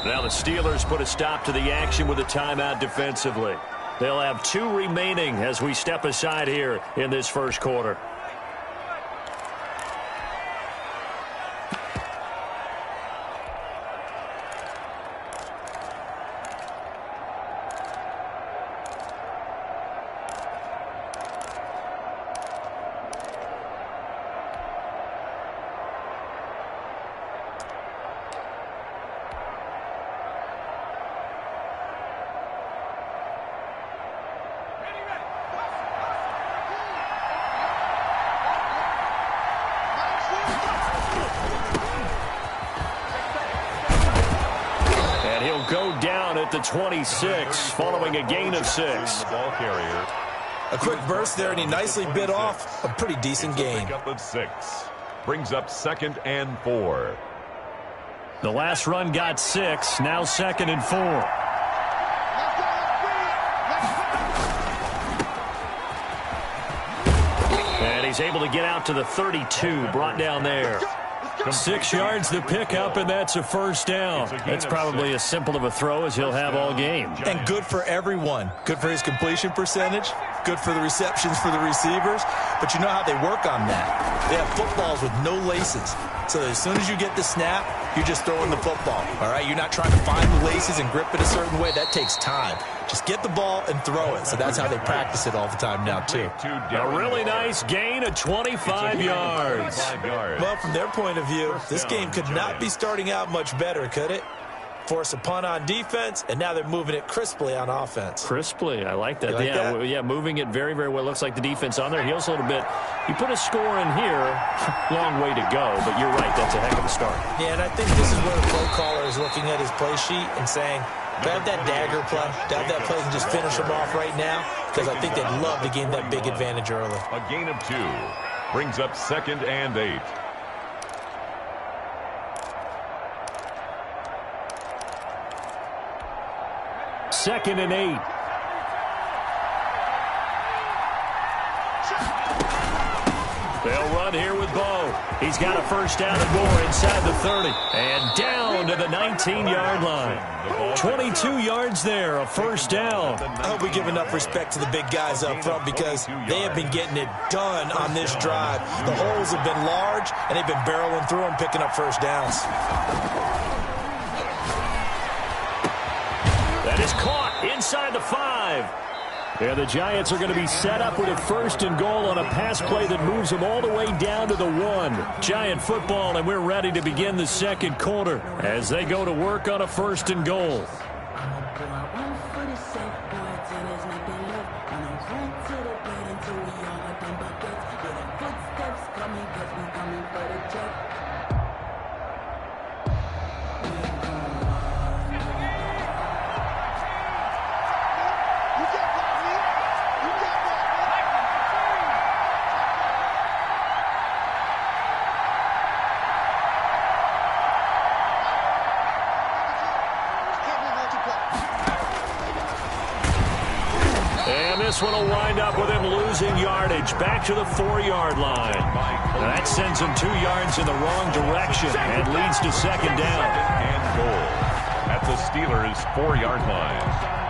Now the Steelers put a stop to the action with a timeout defensively. They'll have 2 remaining as we step aside here in this first quarter. Go down at the 26 following a gain of 6. Ball carrier. A quick burst there, and he nicely bit off a pretty decent gain. Up of 6. Brings up 2nd and 4. The last run got 6. Now 2nd and 4. And he's able to get out to the 32. Brought down there. 6 yards the pickup, and that's a first down. That's probably as simple of a throw as he'll have all game. And good for everyone. Good for his completion percentage. Good for the receptions for the receivers. But you know how they work on that. They have footballs with no laces. So as soon as you get the snap, you're just throwing the football. All right? You're not trying to find the laces and grip it a certain way. That takes time. Just get the ball and throw it. So that's how they practice it all the time now, too. A really nice gain of 25 yards. Well, from their point of view, this game could not be starting out much better, could it? Force a punt on defense, and now they're moving it crisply on offense. Crisply, I like that. Like that? Yeah, moving it very, very well. Looks like the defense on their heels a little bit. You put a score in here, long way to go, but you're right, that's a heck of a start. Yeah, and I think this is where the play caller is looking at his play sheet and saying, do I have that dagger play? Do I have that play and just finish them off right now? Because I think they'd love to gain that big advantage early. A gain of 2 brings up 2nd and 8. Second and 8. They'll run here with Bo. He's got a first down and more inside the 30. And down to the 19-yard line. 22 yards there, a first down. I hope we give enough respect to the big guys up front because they have been getting it done on this drive. The holes have been large, and they've been barreling through them, picking up first downs. That is caught inside the 5. Yeah, the Giants are going to be set up with a first and goal on a pass play that moves them all the way down to the 1. Giant football, and we're ready to begin the second quarter as they go to work on a first and goal. This one will wind up with him losing yardage back to the 4-yard line. That sends him 2 yards in the wrong direction and leads to second down. And goal at the Steelers' 4-yard line.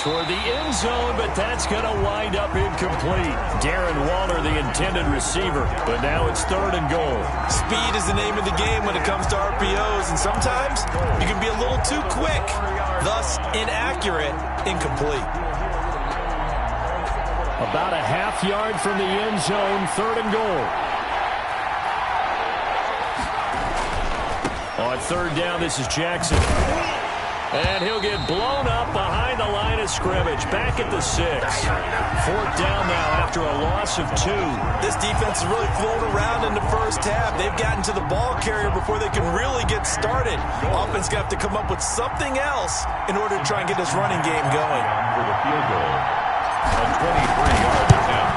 Toward the end zone, but that's going to wind up incomplete. Darren Waller, the intended receiver, but now it's 3rd and goal. Speed is the name of the game when it comes to RPOs, and sometimes you can be a little too quick, thus inaccurate, incomplete. About a half yard from the end zone, 3rd and goal. On 3rd down, this is Jackson. And he'll get blown up behind the line of scrimmage, back at the 6. 4th down now after a loss of 2. This defense has really flown around in the first half. They've gotten to the ball carrier before they can really get started. Offense going to have to come up with something else in order to try and get this running game going. For the field goal, a 23-yard attempt.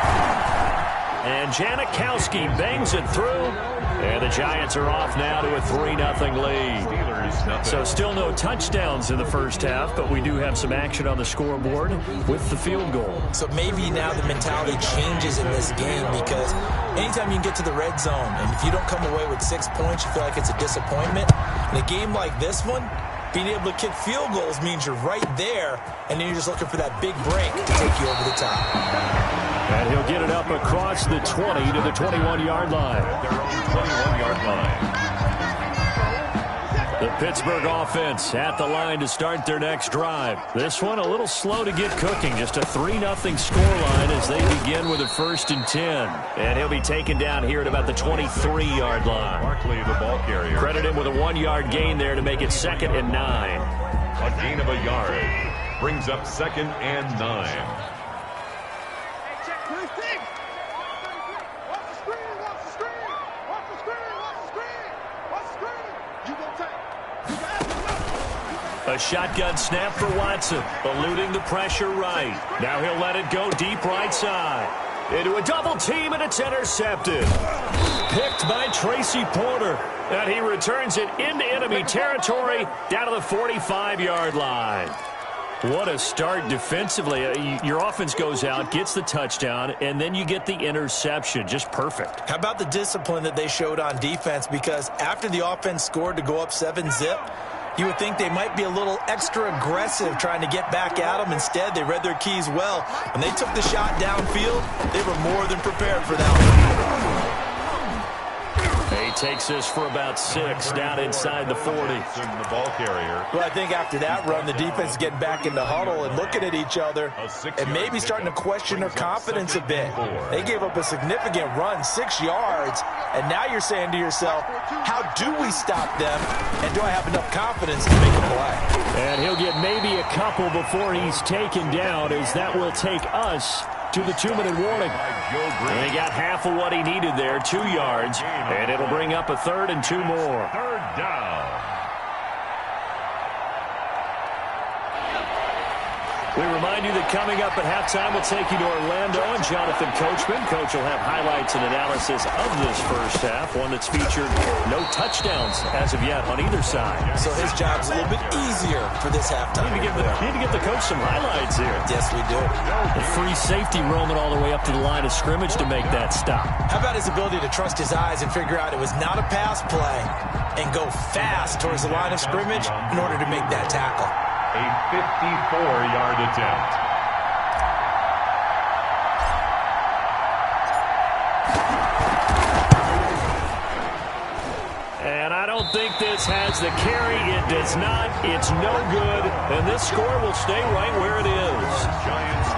And Janikowski bangs it through. And the Giants are off now to a 3-0 lead. So still no touchdowns in the first half, but we do have some action on the scoreboard with the field goal. So maybe now the mentality changes in this game because anytime you can get to the red zone, and if you don't come away with 6 points, you feel like it's a disappointment. In a game like this one, being able to kick field goals means you're right there, and then you're just looking for that big break to take you over the top. And he'll get it up across the 20 to the 21-yard line. Their own 21-yard line. The Pittsburgh offense at the line to start their next drive. This one a little slow to get cooking. Just a 3-0 scoreline as they begin with a 1st and 10. And he'll be taken down here at about the 23-yard line. Barkley, the ball carrier. Credit him with a 1-yard gain there to make it 2nd and 9. A gain of a yard brings up 2nd and 9. A shotgun snap for Watson, eluding the pressure right. Now he'll let it go deep right side. into a double team, and it's intercepted. Picked by Tracy Porter. And he returns it into enemy territory down to the 45-yard line. What a start defensively. Your offense goes out, gets the touchdown, and then you get the interception. Just perfect. How about the discipline that they showed on defense? Because after the offense scored to go up 7-zip, you would think they might be a little extra aggressive trying to get back at them. Instead, they read their keys well. When they took the shot downfield, they were more than prepared for that one. He takes this for about 6 down inside the 40. The ball carrier. Well, I think after that run, the defense is getting back in the huddle and looking at each other and maybe starting to question their confidence a bit. They gave up a significant run, 6 yards, and now you're saying to yourself, how do we stop them, and do I have enough confidence to make a play? And he'll get maybe a couple before he's taken down, as that will take us to the 2-minute warning. And he got half of what he needed there, 2 yards, and it'll bring up a 3rd and 2 more. 3rd down. We remind you that coming up at halftime, we'll take you to Orlando and Jonathan Coachman. Coach will have highlights and analysis of this first half, one that's featured no touchdowns as of yet on either side. So his job's a little bit easier for this halftime. Need to give the coach some highlights here. Yes, we do. The free safety roaming all the way up to the line of scrimmage to make that stop. How about his ability to trust his eyes and figure out it was not a pass play and go fast towards the line of scrimmage in order to make that tackle? A 54-yard attempt. And I don't think this has the carry. It does not. It's no good. And this score will stay right where it is.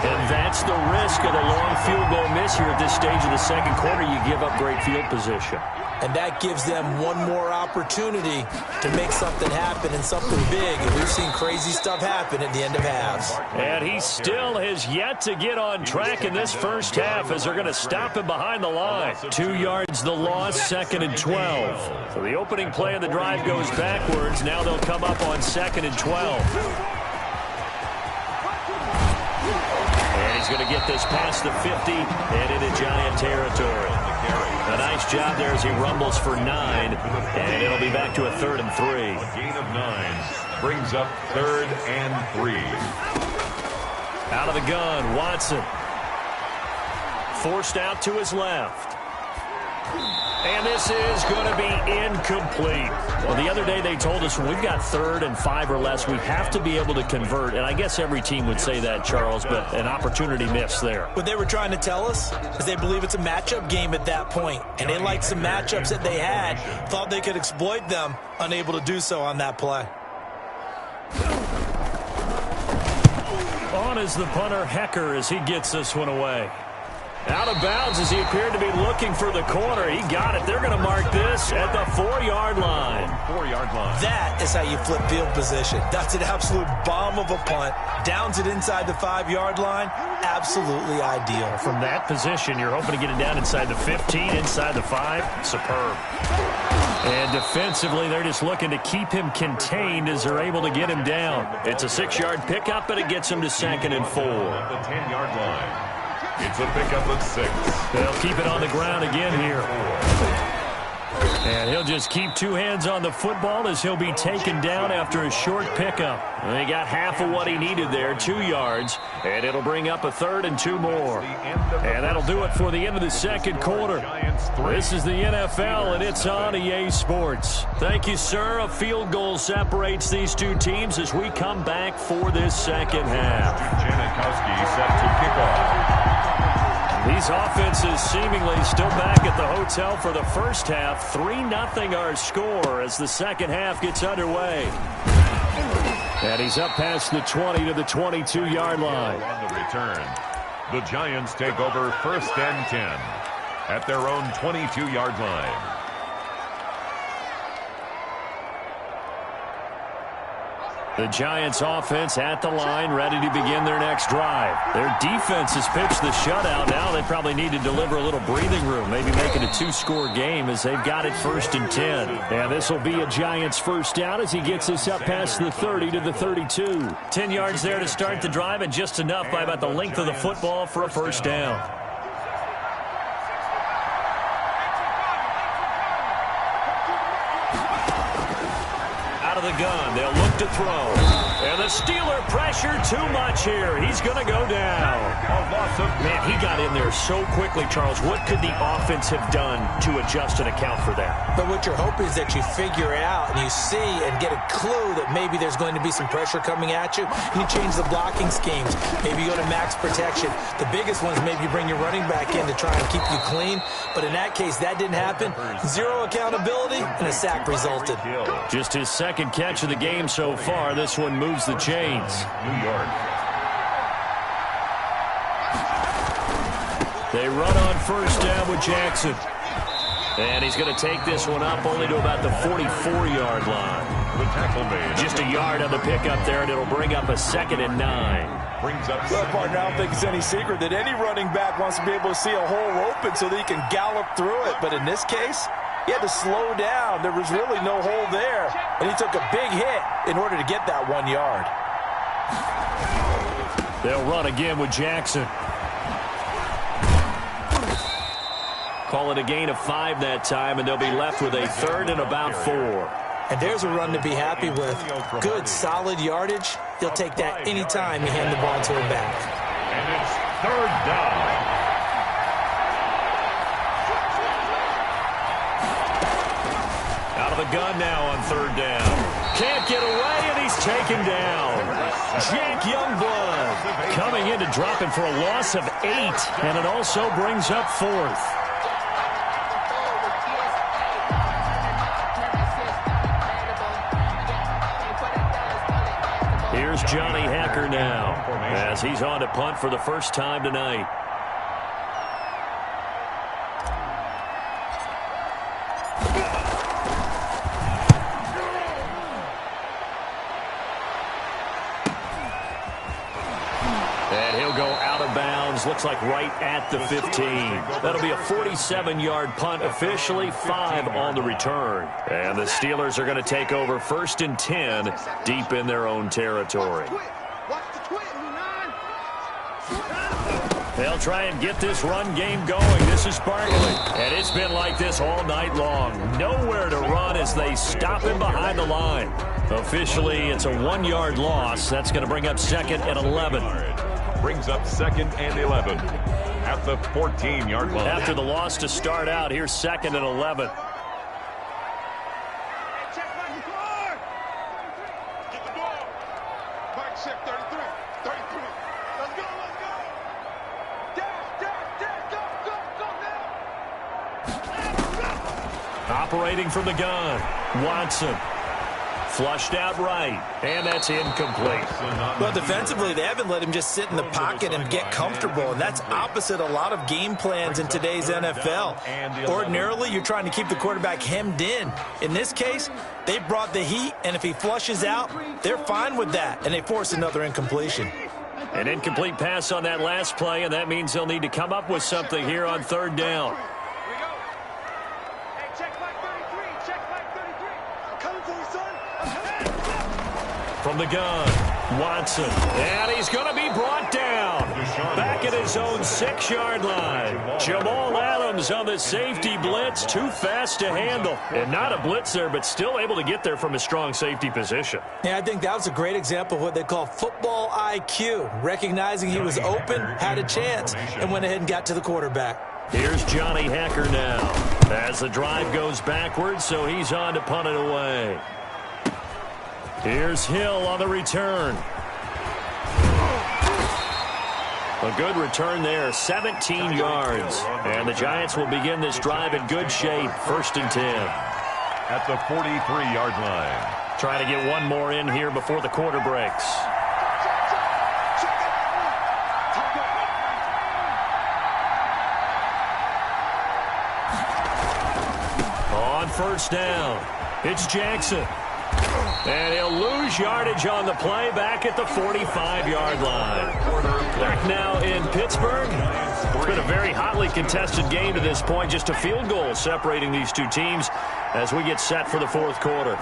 And that's the risk of the long field goal miss here at this stage of the second quarter. You give up great field position. And that gives them one more opportunity to make something happen and something big. And we've seen crazy stuff happen at the end of halves. And he still has yet to get on track in this first half as they're going to stop him behind the line. 2 yards the loss, 2nd and 12. So the opening play of the drive goes backwards. Now they'll come up on 2nd and 12. And he's going to get this past the 50 and into Giant territory. A nice job there as he rumbles for 9, and it'll be back to a 3rd and 3. A gain of 9 brings up 3rd and 3. Out of the gun, Watson. Forced out to his left. And this is going to be incomplete. Well, the other day they told us when we've got 3rd and 5 or less, we have to be able to convert. And I guess every team would say that, Charles, but an opportunity missed there. What they were trying to tell us is they believe it's a matchup game at that point. And they liked some matchups that they had, thought they could exploit them, unable to do so on that play. On is the punter, Hecker, as he gets this one away. Out of bounds as he appeared to be looking for the corner. He got it. They're going to mark this at the 4-yard line. 4-yard line. That is how you flip field position. That's an absolute bomb of a punt. Downs it inside the 5-yard line. Absolutely ideal. From that position, you're hoping to get it down inside the 15, inside the 5. Superb. And defensively, they're just looking to keep him contained as they're able to get him down. It's a 6-yard pickup, but it gets him to 2nd and 4. The 10-yard line. It's a pickup of 6. They'll keep it on the ground again here. And he'll just keep 2 hands on the football as he'll be taken down after a short pickup. And he got half of what he needed there, 2 yards, and it'll bring up a 3rd and 2 more. And that'll do it for the end of the second quarter. This is the NFL, and it's on EA Sports. Thank you, sir. A field goal separates these two teams as we come back for this second half. Janikowski set to kick off. These offenses seemingly still back at the hotel for the first half. 3-0 our score as the second half gets underway. And he's up past the 20 to the 22-yard line. On the return, the Giants take over 1st and 10 at their own 22-yard line. The Giants offense at the line, ready to begin their next drive. Their defense has pitched the shutout. Now they probably need to deliver a little breathing room, maybe make it a 2-score game as they've got it 1st and 10. And this will be a Giants first down as he gets us up past the 30 to the 32. 10 yards there to start the drive, and just enough by about the length of the football for a first down. out of the gun. They'll look to throw. And the Steeler pressure too much here. He's going to go down. Man, he got in there so quickly, Charles. What could the offense have done to adjust and account for that? But what you're hoping is that you figure out and you see and get a clue that maybe there's going to be some pressure coming at you. And you change the blocking schemes. Maybe you go to max protection. The biggest one is maybe you bring your running back in to try and keep you clean. But in that case, that didn't happen. Zero accountability, and a sack resulted. Just his second catch of the game so far. This one moves the chains. New York. They run on first down with Jackson. And he's going to take this one up only to about the 44-yard line. The tackle made. Just a yard on the pickup there, and it'll bring up a 2nd and 9. Brings up Well, partner, I don't think it's any secret that any running back wants to be able to see a hole open so that he can gallop through it. But in this case, he had to slow down. There was really no hole there. And he took a big hit in order to get that 1 yard. They'll run again with Jackson. Call it a gain of 5 that time, and they'll be left with a 3rd and about 4. And there's a run to be happy with. Good, solid yardage. He'll take that anytime you hand the ball to him back. And it's 3rd down. Out of the gun now on 3rd down. Can't get away, and he's taken down. Jack Youngblood coming in to drop him for a loss of 8, and it also brings up 4th. Here's Johnny Hacker now as he's on to punt for the first time tonight. And he'll go out of bounds, looks like right at the 15. That'll be a 47-yard punt officially, 5 on the return. And the Steelers are going to take over 1st and 10 deep in their own territory. They'll try and get this run game going. This is Barkley. And it's been like this all night long. Nowhere to run as they stop him behind the line. Officially, it's a 1-yard loss. That's going to bring up 2nd and 11. Brings up 2nd and 11 at the 14-yard line. After the loss to start out, here's 2nd and 11. Operating from the gun, Watson. Flushed out right, and that's incomplete. Well, defensively, they haven't let him just sit in the pocket and get comfortable, and that's opposite a lot of game plans in today's NFL. Ordinarily, you're trying to keep the quarterback hemmed in. In this case, they brought the heat, and if he flushes out, they're fine with that, and they force another incompletion. An incomplete pass on that last play, and that means they'll need to come up with something here on 3rd down. From the gun, Watson, and he's going to be brought down. Back at his own 6-yard line. Jamal Adams on the safety blitz, too fast to handle. And not a blitz there, but still able to get there from a strong safety position. Yeah, I think that was a great example of what they call football IQ. Recognizing he was open, had a chance, and went ahead and got to the quarterback. Here's Johnny Hacker now as the drive goes backwards, so he's on to punt it away. Here's Hill on the return. A good return there, 17 yards. And the Giants will begin this drive in good shape, 1st and 10. At the 43-yard line. Trying to get one more in here before the quarter breaks. On 1st down, it's Jackson. And he'll lose yardage on the play back at the 45-yard line. Back now in Pittsburgh. It's been a very hotly contested game to this point. Just a field goal separating these two teams as we get set for the 4th quarter.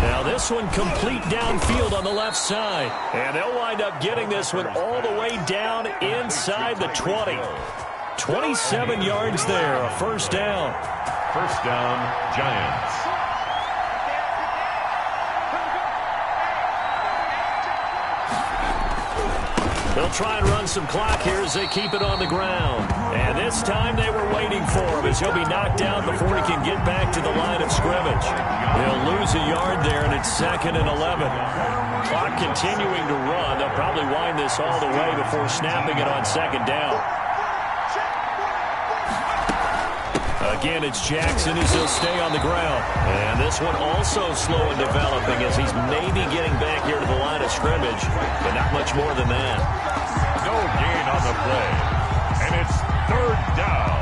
Now this one complete downfield on the left side. And they'll wind up getting this one all the way down inside the 20. 27 yards there, a 1st down. First down, Giants. They'll try and run some clock here as they keep it on the ground. And this time they were waiting for him as he'll be knocked down before he can get back to the line of scrimmage. He'll lose a yard there, and it's 2nd and 11. Clock continuing to run. They'll probably wind this all the way before snapping it on 2nd down. Again, it's Jackson as he'll stay on the ground. And this one also slow in developing as he's maybe getting back here to the line of scrimmage, but not much more than that. No gain on the play. And it's 3rd down.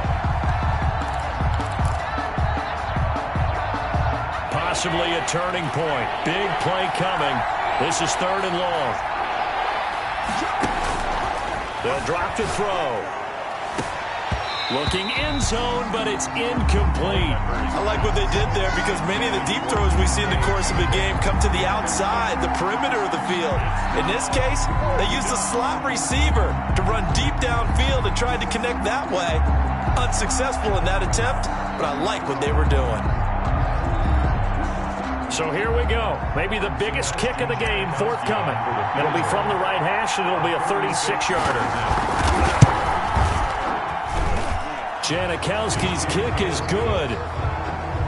Possibly a turning point. Big play coming. This is 3rd and long. They'll drop to throw. Looking end zone, but it's incomplete. I like what they did there because many of the deep throws we see in the course of a game come to the outside, the perimeter of the field. In this case, they used a slot receiver to run deep downfield and tried to connect that way. Unsuccessful in that attempt, but I like what they were doing. So here we go. Maybe the biggest kick of the game forthcoming. It'll be from the right hash, and it'll be a 36-yarder. Janikowski's kick is good,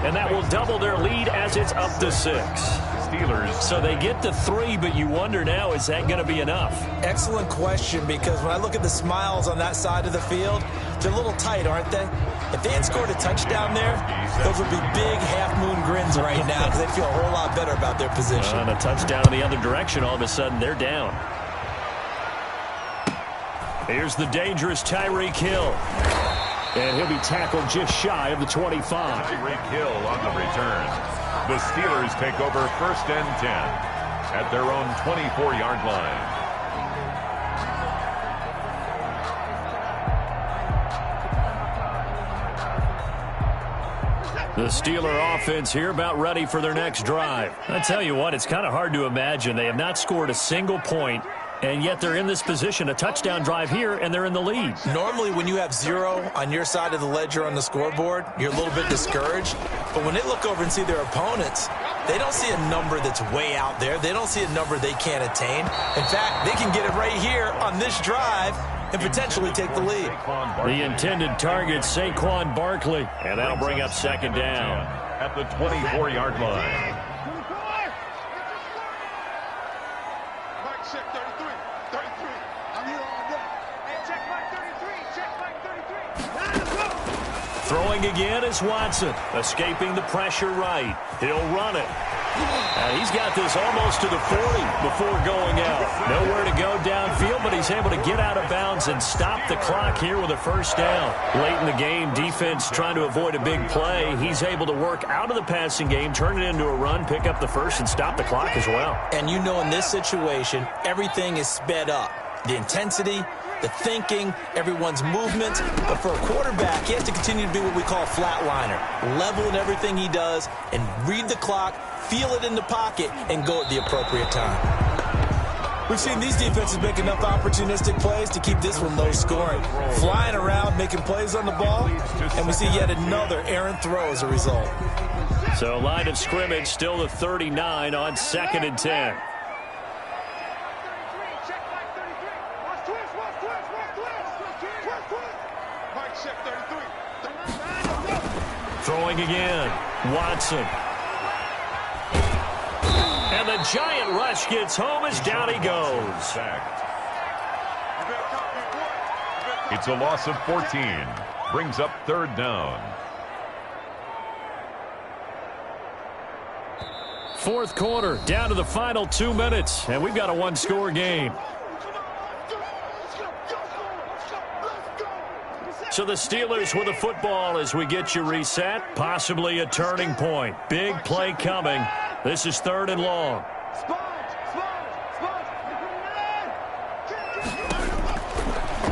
and that will double their lead as it's up to 6. Steelers. So they get to 3, but you wonder now, is that going to be enough? Excellent question, because when I look at the smiles on that side of the field, they're a little tight, aren't they? If they had scored a touchdown there, those would be big half-moon grins right now because they feel a whole lot better about their position. And a touchdown in the other direction, all of a sudden they're down. Here's the dangerous Tyreek Hill. And he'll be tackled just shy of the 25. Tyreek Hill on the return. The Steelers take over 1st and 10 at their own 24-yard line. The Steeler offense here about ready for their next drive. I tell you what, it's kind of hard to imagine. They have not scored a single point, and yet they're in this position, a touchdown drive here, and they're in the lead. Normally, when you have 0 on your side of the ledger on the scoreboard, you're a little bit discouraged. But when they look over and see their opponents, they don't see a number that's way out there. They don't see a number they can't attain. In fact, they can get it right here on this drive and potentially take the lead. The intended target, Saquon Barkley, and that'll bring up 2nd down. At the 24-yard line. Throwing again is Watson, escaping the pressure right. He'll run it. And he's got this almost to the 40 before going out. Nowhere to go downfield, but he's able to get out of bounds and stop the clock here with a 1st down. Late in the game, defense trying to avoid a big play. He's able to work out of the passing game, turn it into a run, pick up the 1st, and stop the clock as well. And you know in this situation, everything is sped up. The intensity, the thinking, everyone's movement. But for a quarterback, he has to continue to be what we call a flatliner. Level in everything he does and read the clock, feel it in the pocket, and go at the appropriate time. We've seen these defenses make enough opportunistic plays to keep this one low scoring. Flying around, making plays on the ball, and we see yet another errant throw as a result. So line of scrimmage still the 39 on 2nd and 10. Throwing again, Watson. And the giant rush gets home as down he goes. It's a loss of 14. Brings up 3rd down. 4th quarter, down to the final 2 minutes, and we've got a 1-score game. So the Steelers with the football as we get you reset. Possibly a turning point. Big play coming. This is 3rd and long.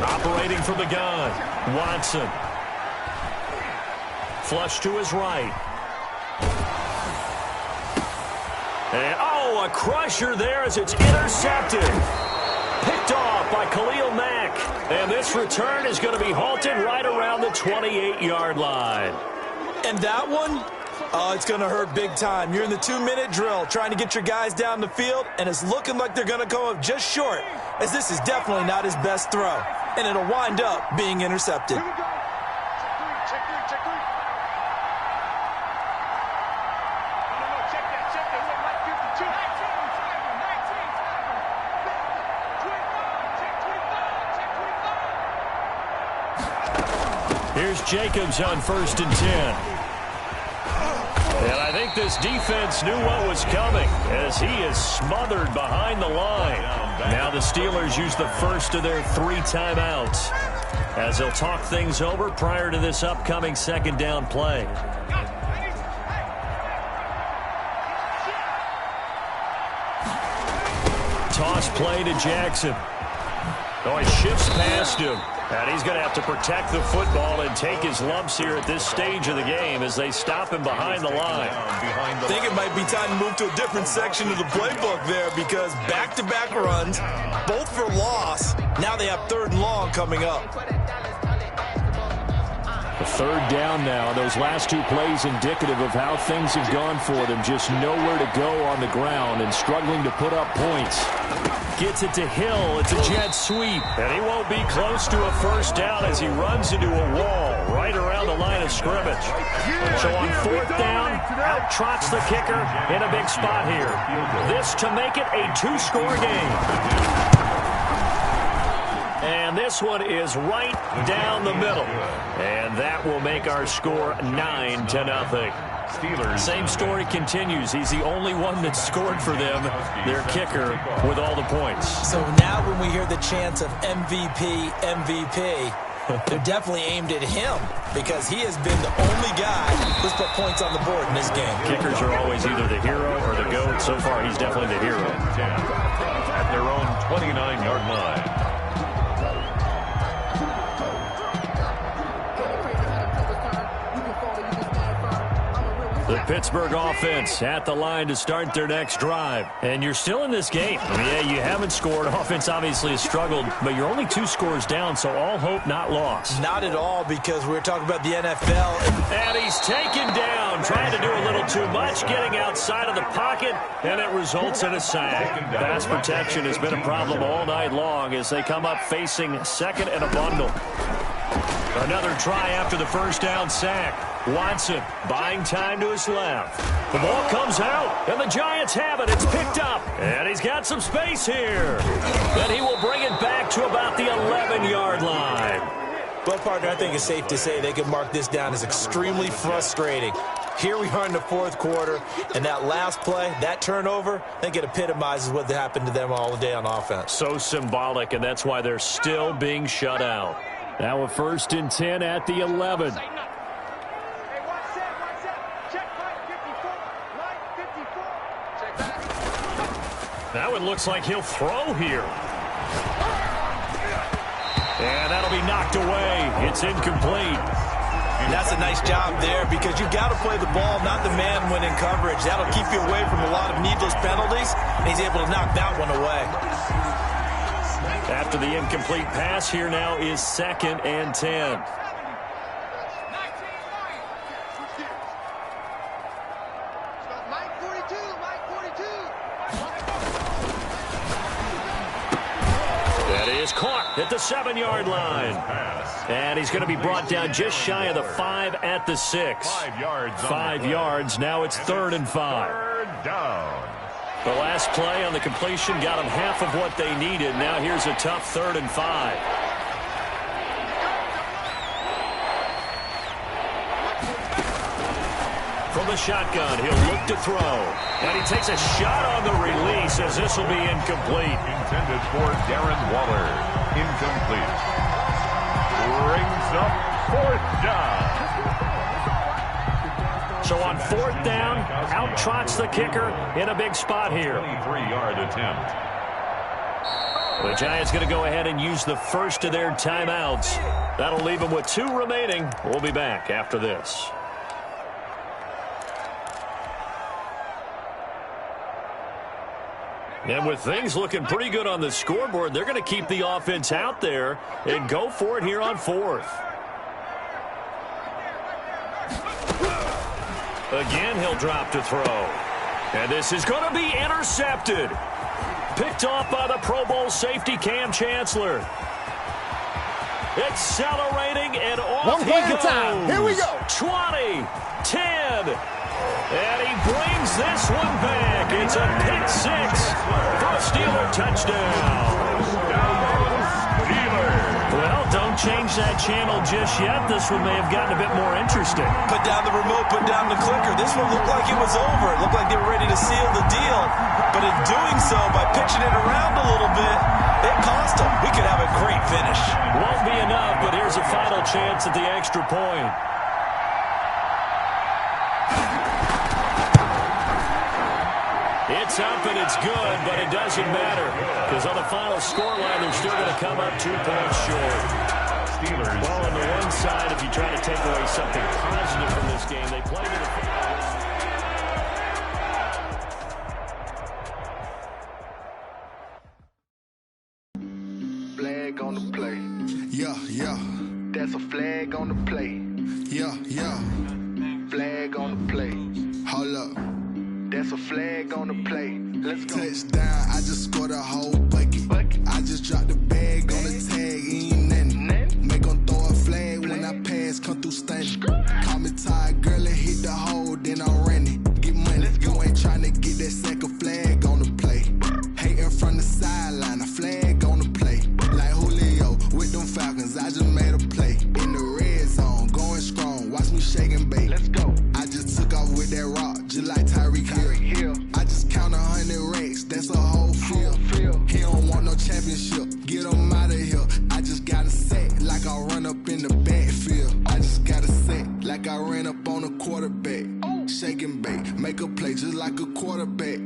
Operating from the gun. Watson. Flush to his right. And, oh, a crusher there as it's intercepted. Picked off by Khalil Mack. And this return is going to be halted right around the 28-yard line. And that one, oh, it's going to hurt big time. You're in the 2-minute drill trying to get your guys down the field, and it's looking like they're going to go up just short, as this is definitely not his best throw, and it'll wind up being intercepted. Here's Jacobs on 1st and 10. And I think this defense knew what was coming as he is smothered behind the line. Now the Steelers use the first of their 3 timeouts as they'll talk things over prior to this upcoming 2nd down play. Toss play to Jackson. Oh, he shifts past him. And he's going to have to protect the football and take his lumps here at this stage of the game as they stop him behind the line. I think it might be time to move to a different section of the playbook there, because back-to-back runs, both for loss. Now they have 3rd and long coming up. The 3rd down now. Those last 2 plays indicative of how things have gone for them. Just nowhere to go on the ground and struggling to put up points. Gets it to Hill. It's a jet sweep. And he won't be close to a 1st down as he runs into a wall right around the line of scrimmage. So on 4th down, out trots the kicker in a big spot here. This to make it a 2-score game. And this one is right down the middle. And that will make our score 9-0. Steelers. Same story continues. He's the only one that scored for them, their kicker, with all the points. So now when we hear the chants of MVP, MVP, they're definitely aimed at him, because he has been the only guy who's put points on the board in this game. Kickers are always either the hero or the GOAT. So far, he's definitely the hero. At their own 29-yard line. The Pittsburgh offense at the line to start their next drive. And you're still in this game. Yeah, you haven't scored. Offense obviously has struggled, but you're only 2 scores down, so all hope not lost. Not at all, because we're talking about the NFL. And he's taken down, trying to do a little too much, getting outside of the pocket, and it results in a sack. Pass protection has been a problem all night long as they come up facing 2nd and a bundle. Another try after the 1st down sack. Watson buying time to his left. The ball comes out, and the Giants have it. It's picked up, and he's got some space here. Then he will bring it back to about the 11-yard line. Well, partner, I think it's safe to say they can mark this down as extremely frustrating. Here we are in the 4th quarter, and that last play, that turnover, I think it epitomizes what happened to them all day on offense. So symbolic, and that's why they're still being shut out. Now a 1st and 10 at the 11. Now it looks like he'll throw here. And that'll be knocked away. It's incomplete. That's a nice job there, because you've got to play the ball, not the man when in coverage. That'll keep you away from a lot of needless penalties, and he's able to knock that one away. After the incomplete pass, here now is 2nd and 10. That is caught at the 7-yard line. And he's going to be brought down just shy of the 5 at the 6. 5 yards. 5 yards. Now it's 3rd and 5. 3rd down. The last play on the completion got them half of what they needed. Now here's a tough 3rd and 5. From the shotgun, he'll look to throw. And he takes a shot on the release as this will be incomplete. Intended for Darren Waller. Incomplete. Brings up 4th down. So on 4th down, out trots the kicker in a big spot here. 23-yard attempt. The Giants going to go ahead and use the first of their timeouts. That'll leave them with 2 remaining. We'll be back after this. And with things looking pretty good on the scoreboard, they're going to keep the offense out there and go for it here on 4th. Again, he'll drop to throw. And this is going to be intercepted. Picked off by the Pro Bowl safety Cam Chancellor. Accelerating and off he goes. Time. Here we go. 20, 10. And he brings this one back. It's a pick six for a Steeler touchdown. Well, don't change that channel just yet. This one may have gotten a bit more interesting. Put down the remote, put down the clicker. This one looked like it was over. It looked like they were ready to seal the deal. But in doing so, by pitching it around a little bit, it cost them. We could have a great finish. Won't be enough, but here's a final chance at the extra point. It's up and it's good, but it doesn't matter because on the final scoreline, they're still going to come up 2 points short. Steelers. Well, on the one side, if you try to take away something positive from this game, they played it. Flag on the play. Yeah, yeah. That's a flag on the play. Yeah, yeah. Flag on the play. Hold up. That's a flag on the play. Let's go. Touchdown, I just scored a whole bucket. I just dropped the bag on the tag, ain't nothing. Make them throw a flag when I pass, come through stunning. Call me tired, girl, and hit the hole, then I'm running. Get money, you ain't tryna get that second flag on the play. Hating from the sideline, a flag on the play. Like Julio with them Falcons, I just made a play. In the red zone, going strong, watch me shake and bake. Let's go. I just took off with that rock, just like Tyreek Hill. I just count 100 racks, that's a whole field. He don't want no championship, get him out of here. I just got a set, like I run up in the backfield. I just got a set, like I ran up on a quarterback. Shake and bake, make a play just like a quarterback.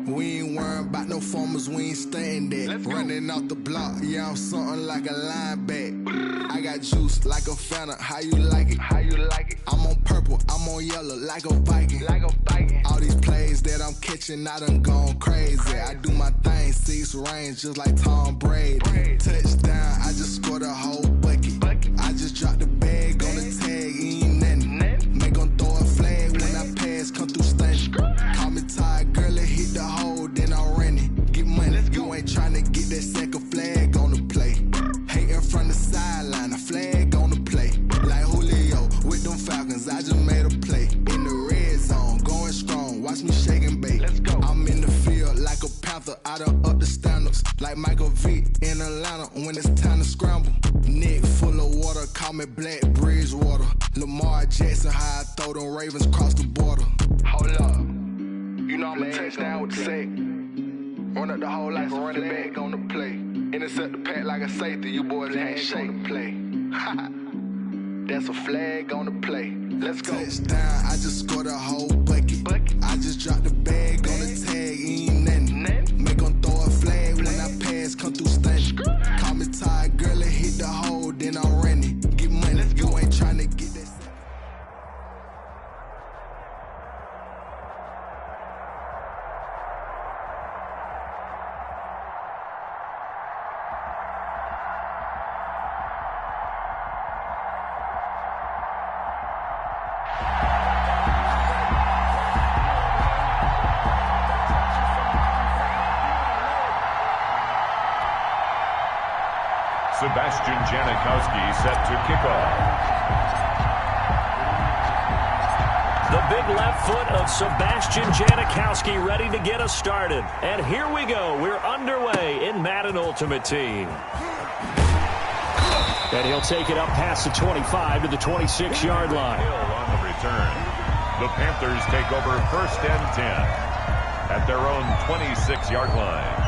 We ain't worrying about no formers, we ain't staying there. Running off the block, yeah, I'm something like a linebacker. I got juice like a Fanta, how you like it? How you like it? I'm on purple, I'm on yellow, like a Viking. Like a Viking. All these plays that I'm catching, I done gone crazy. I do my thing, 6 range, just like Tom Brady. Touchdown, I just scored a whole bucket. I just dropped the bag on the tag, ain't nothing. Make them throw a flag when I pass, come through stunning. Call me tired, girl, and hit the hole, then I'm running. Get money, you ain't tryna get that second flag on the play. Hating from the sideline, a flag on the play. Like Julio with them Falcons, I just made a play. In the red zone, going strong, watch me shake and bake. Let's go. I'm in the field like a Panther, I done up the standards. Like Michael Vick in Atlanta when it's time to scramble. Neck full of water, call me Black Bridgewater. Lamar Jackson, how I throw them Ravens cross the border. Hold up. You know I'm a touchdown with the sack. Run up the hole like a running back on the play. Intercept the pack like a safety. You boys ain't shake the play. That's a flag on the play. Let's go. Touchdown, I just scored a whole bucket. I just dropped the bag on the tag, ain't nothing. Make them throw a flag when I pass, come through stunning. Call me tired, girl, and hit the hole, then I'm running. Get money, you ain't tryna get that. Sebastian Janikowski set to kick off. The big left foot of Sebastian Janikowski ready to get us started. And here we go. We're underway in Madden Ultimate Team. And he'll take it up past the 25 to the 26-yard line. Hill on the return. The Panthers take over 1st and 10 at their own 26-yard line.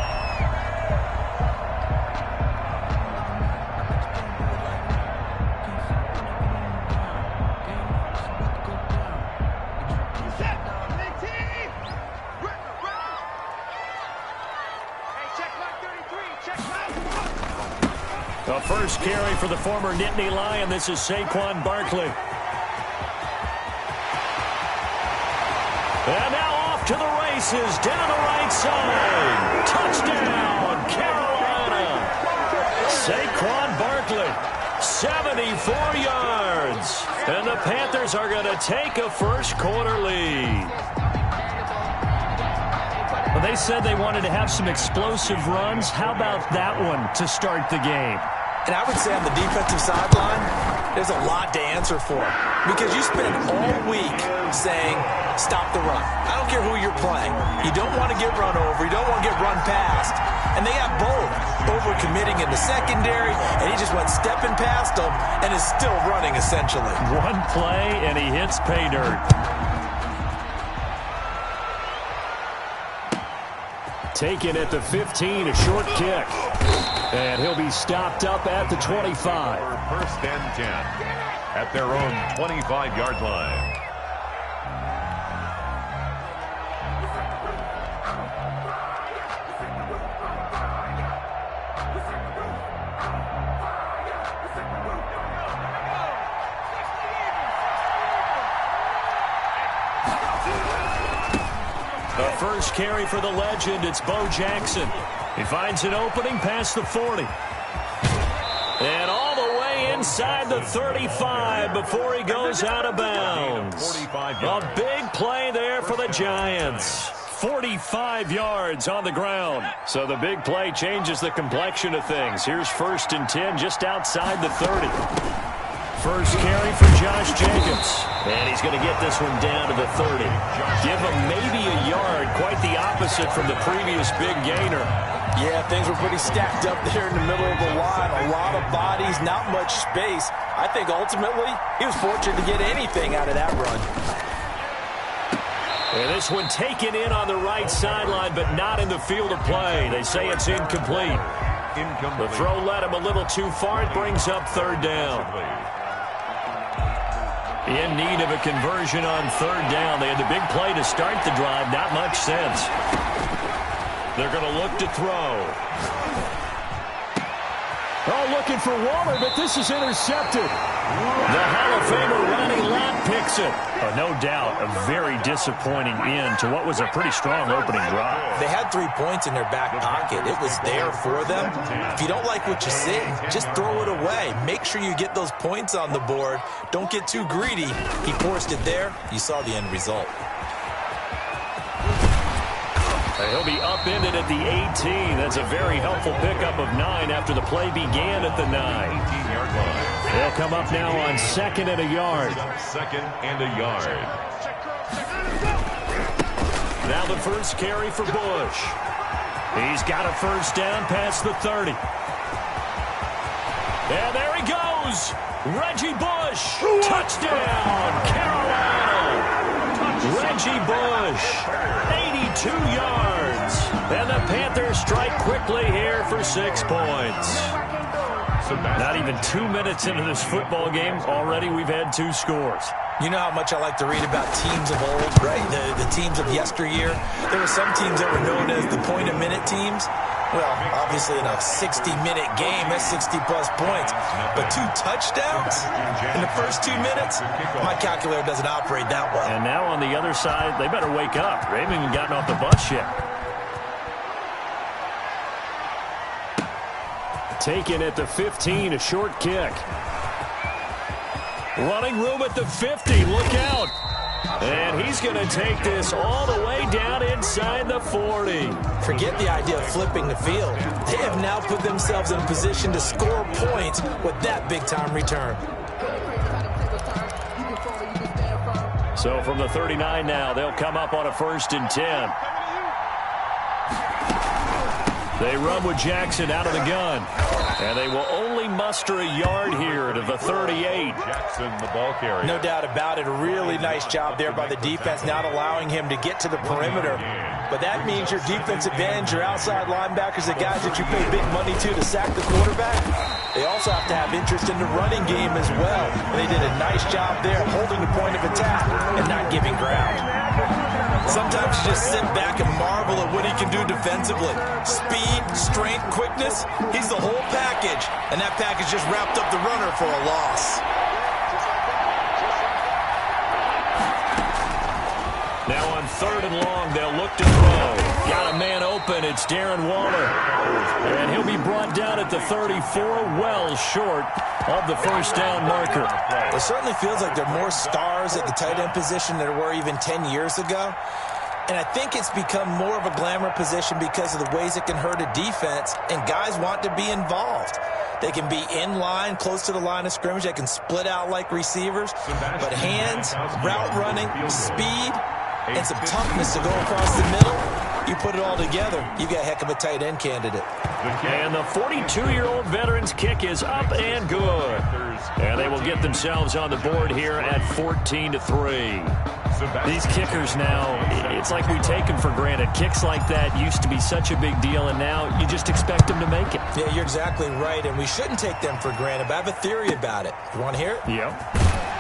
The first carry for the former Nittany Lion. This is Saquon Barkley. And now off to the races, down the right side. Touchdown, Carolina. Saquon Barkley, 74 yards. yards. And the Panthers are going to take a first quarter lead. Well, they said they wanted to have some explosive runs. How about that one to start the game? And I would say on the defensive sideline, there's a lot to answer for. Because you spend all week saying, stop the run. I don't care who you're playing. You don't want to get run over. You don't want to get run past. And they have both. Over-committing in the secondary, and he just went stepping past them and is still running, essentially. One play, and he hits pay dirt. Taken at the 15, a short kick. And he'll be stopped up at the 25. First and 10 at their own 25-yard line. The first carry for the legend, it's Bo Jackson. He finds an opening past the 40. And all the way inside the 35 before he goes out of bounds. A big play there for the Giants. 45 yards on the ground. So the big play changes the complexion of things. Here's first and 10 just outside the 30. First carry for Josh Jacobs. And he's going to get this one down to the 30. Give him maybe a yard. Quite the opposite from the previous big gainer. Yeah, things were pretty stacked up there in the middle of the line. A lot of bodies, not much space. I think ultimately he was fortunate to get anything out of that run. And this one taken in on the right sideline, but not in the field of play. They say it's incomplete. The throw led him a little too far. It brings up third down. In need of a conversion on third down. They had the big play to start the drive. Not much sense. They're going to look to throw. Oh, looking for Waller, but this is intercepted. The Hall of Famer Ronnie Lott picks it. Oh, no doubt, a very disappointing end to what was a pretty strong opening drive. They had 3 points in their back pocket. It was there for them. If you don't like what you see, just throw it away. Make sure you get those points on the board. Don't get too greedy. He forced it there. You saw the end result. He'll be upended at the 18. That's a very helpful pickup of 9 after the play began at the 9. 18-yard line. They'll come up now on second and a yard. Second and a yard. Now the first carry for Bush. He's got a first down past the 30. And there he goes. Reggie Bush. Touchdown, Carolina. Reggie Bush, 82 yards. And the Panthers strike quickly here for 6 points. Not even 2 minutes into this football game, already we've had 2 scores. You know how much I like to read about teams of old, right? The teams of yesteryear. There were some teams that were known as the point-a-minute teams. Well, obviously in a 60-minute game, that's 60-plus points. But 2 touchdowns in the first 2 minutes? My calculator doesn't operate that well. And now on the other side, they better wake up. They haven't even gotten off the bus yet. Taken at the 15, a short kick. Running room at the 50, look out. And he's going to take this all the way down inside the 40. Forget the idea of flipping the field. They have now put themselves in a position to score points with that big-time return. So from the 39 now, they'll come up on a first and 10. They run with Jackson out of the gun. And they will only muster a yard here to the 38. Jackson, the ball carrier. No doubt about it. A really nice job there by the defense, not allowing him to get to the perimeter. But that means your defensive ends, your outside linebackers, the guys that you pay big money to sack the quarterback, they also have to have interest in the running game as well. And they did a nice job there holding the point of attack and not giving ground. Sometimes you just sit back and marvel at what he can do defensively. Speed, strength, quickness, he's the whole package. And that package just wrapped up the runner for a loss. Now on third and long, they'll look to throw. Got a man open. open. It's Darren Waller. And he'll be brought down at the 34, well short of the first down marker. It certainly feels like there are more stars at the tight end position than there were even 10 years ago. And I think it's become more of a glamour position because of the ways it can hurt a defense, and guys want to be involved. They can be in line, close to the line of scrimmage. They can split out like receivers. But hands, route running, speed, and some toughness to go across the middle, you put it all together, you got a heck of a tight end candidate. And the 42-year-old veteran's kick is up and good. And they will get themselves on the board here at 14-3. These kickers now, it's like we take them for granted. Kicks like that used to be such a big deal, and now you just expect them to make it. Yeah, you're exactly right, and we shouldn't take them for granted, but I have a theory about it. You want to hear it? Yep.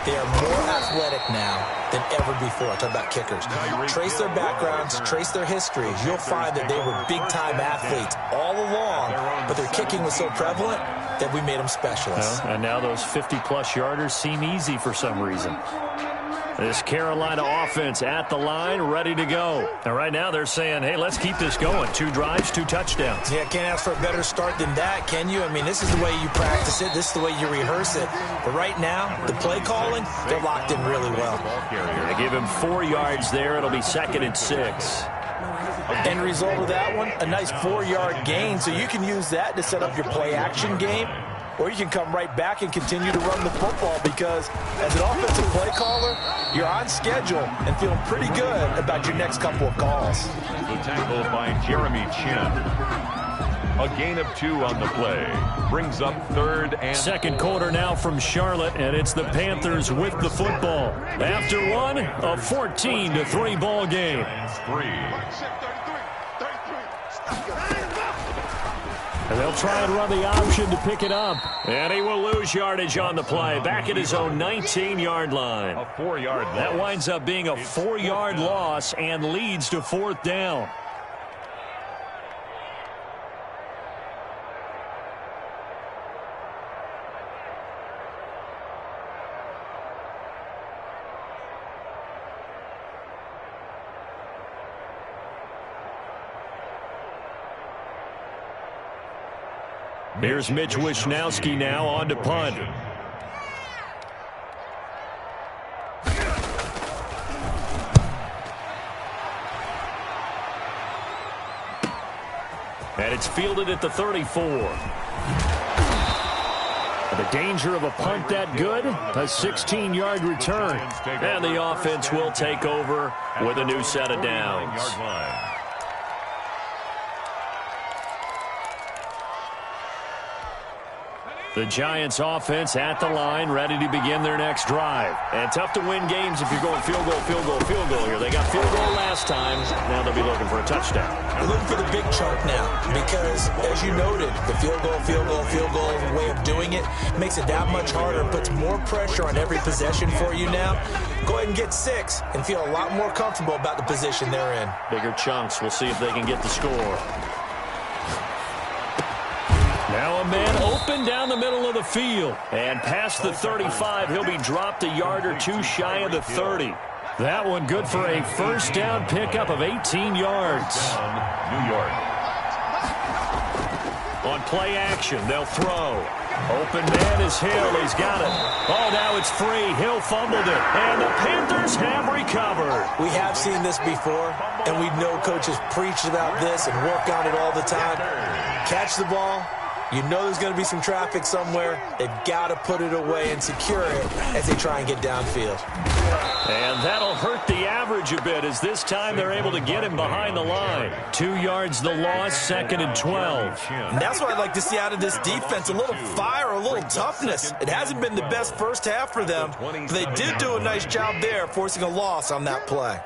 They are more athletic now than ever before. Talk about kickers. Trace their backgrounds, trace their histories. You'll find that they were big-time athletes all along, but their kicking was so prevalent that we made them specialists. And now those 50-plus yarders seem easy for some reason. This Carolina offense at the line, ready to go. And right now they're saying, hey, let's keep this going. 2 drives, 2 touchdowns. Yeah, can't ask for a better start than that, can you? I mean, this is the way you practice it. This is the way you rehearse it. But right now, the play calling, they're locked in really well. They give him 4 yards there. It'll be 2nd and 6. End result of that one, a nice 4-yard gain. So you can use that to set up your play-action game. Or you can come right back and continue to run the football because as an offensive play caller, you're on schedule and feeling pretty good about your next couple of calls. The tackle by Jeremy Chin. A gain of 2 on the play. Brings up 3rd and 2nd quarter now from Charlotte, and it's the Panthers with the football. After one, a 14-3 ball game. And they'll try and run the option to pick it up. And he will lose yardage on the play. Back at his own 19-yard line. A 4-yard loss. That winds up being a 4-yard loss and leads to 4th down. Here's Mitch Wishnowsky now on to punt. And it's fielded at the 34. The danger of a punt that good, a 16-yard return. And the offense will take over with a new set of downs. The Giants offense at the line, ready to begin their next drive. And tough to win games if you're going field goal, field goal, field goal here. They got field goal last time. Now they'll be looking for a touchdown. They're looking for the big chunk now because, as you noted, the field goal way of doing it makes it that much harder and puts more pressure on every possession for you now. Go ahead and get 6 and feel a lot more comfortable about the position they're in. Bigger chunks. We'll see if they can get the score. Now a man open down the middle of the field. And past the 35, he'll be dropped a yard or 2 shy of the 30. That one good for a first down pickup of 18 yards. New York. On play action, they'll throw. Open man is Hill. He's got it. Oh, now it's free. Hill fumbled it. And the Panthers have recovered. We have seen this before, and we know coaches preach about this and work on it all the time. Catch the ball. You know there's going to be some traffic somewhere. They've got to put it away and secure it as they try and get downfield. And that'll hurt the average a bit as this time they're able to get him behind the line. 2 yards the loss, 2nd and 12. And that's what I'd like to see out of this defense, a little fire, a little toughness. It hasn't been the best first half for them, but they did do a nice job there forcing a loss on that play.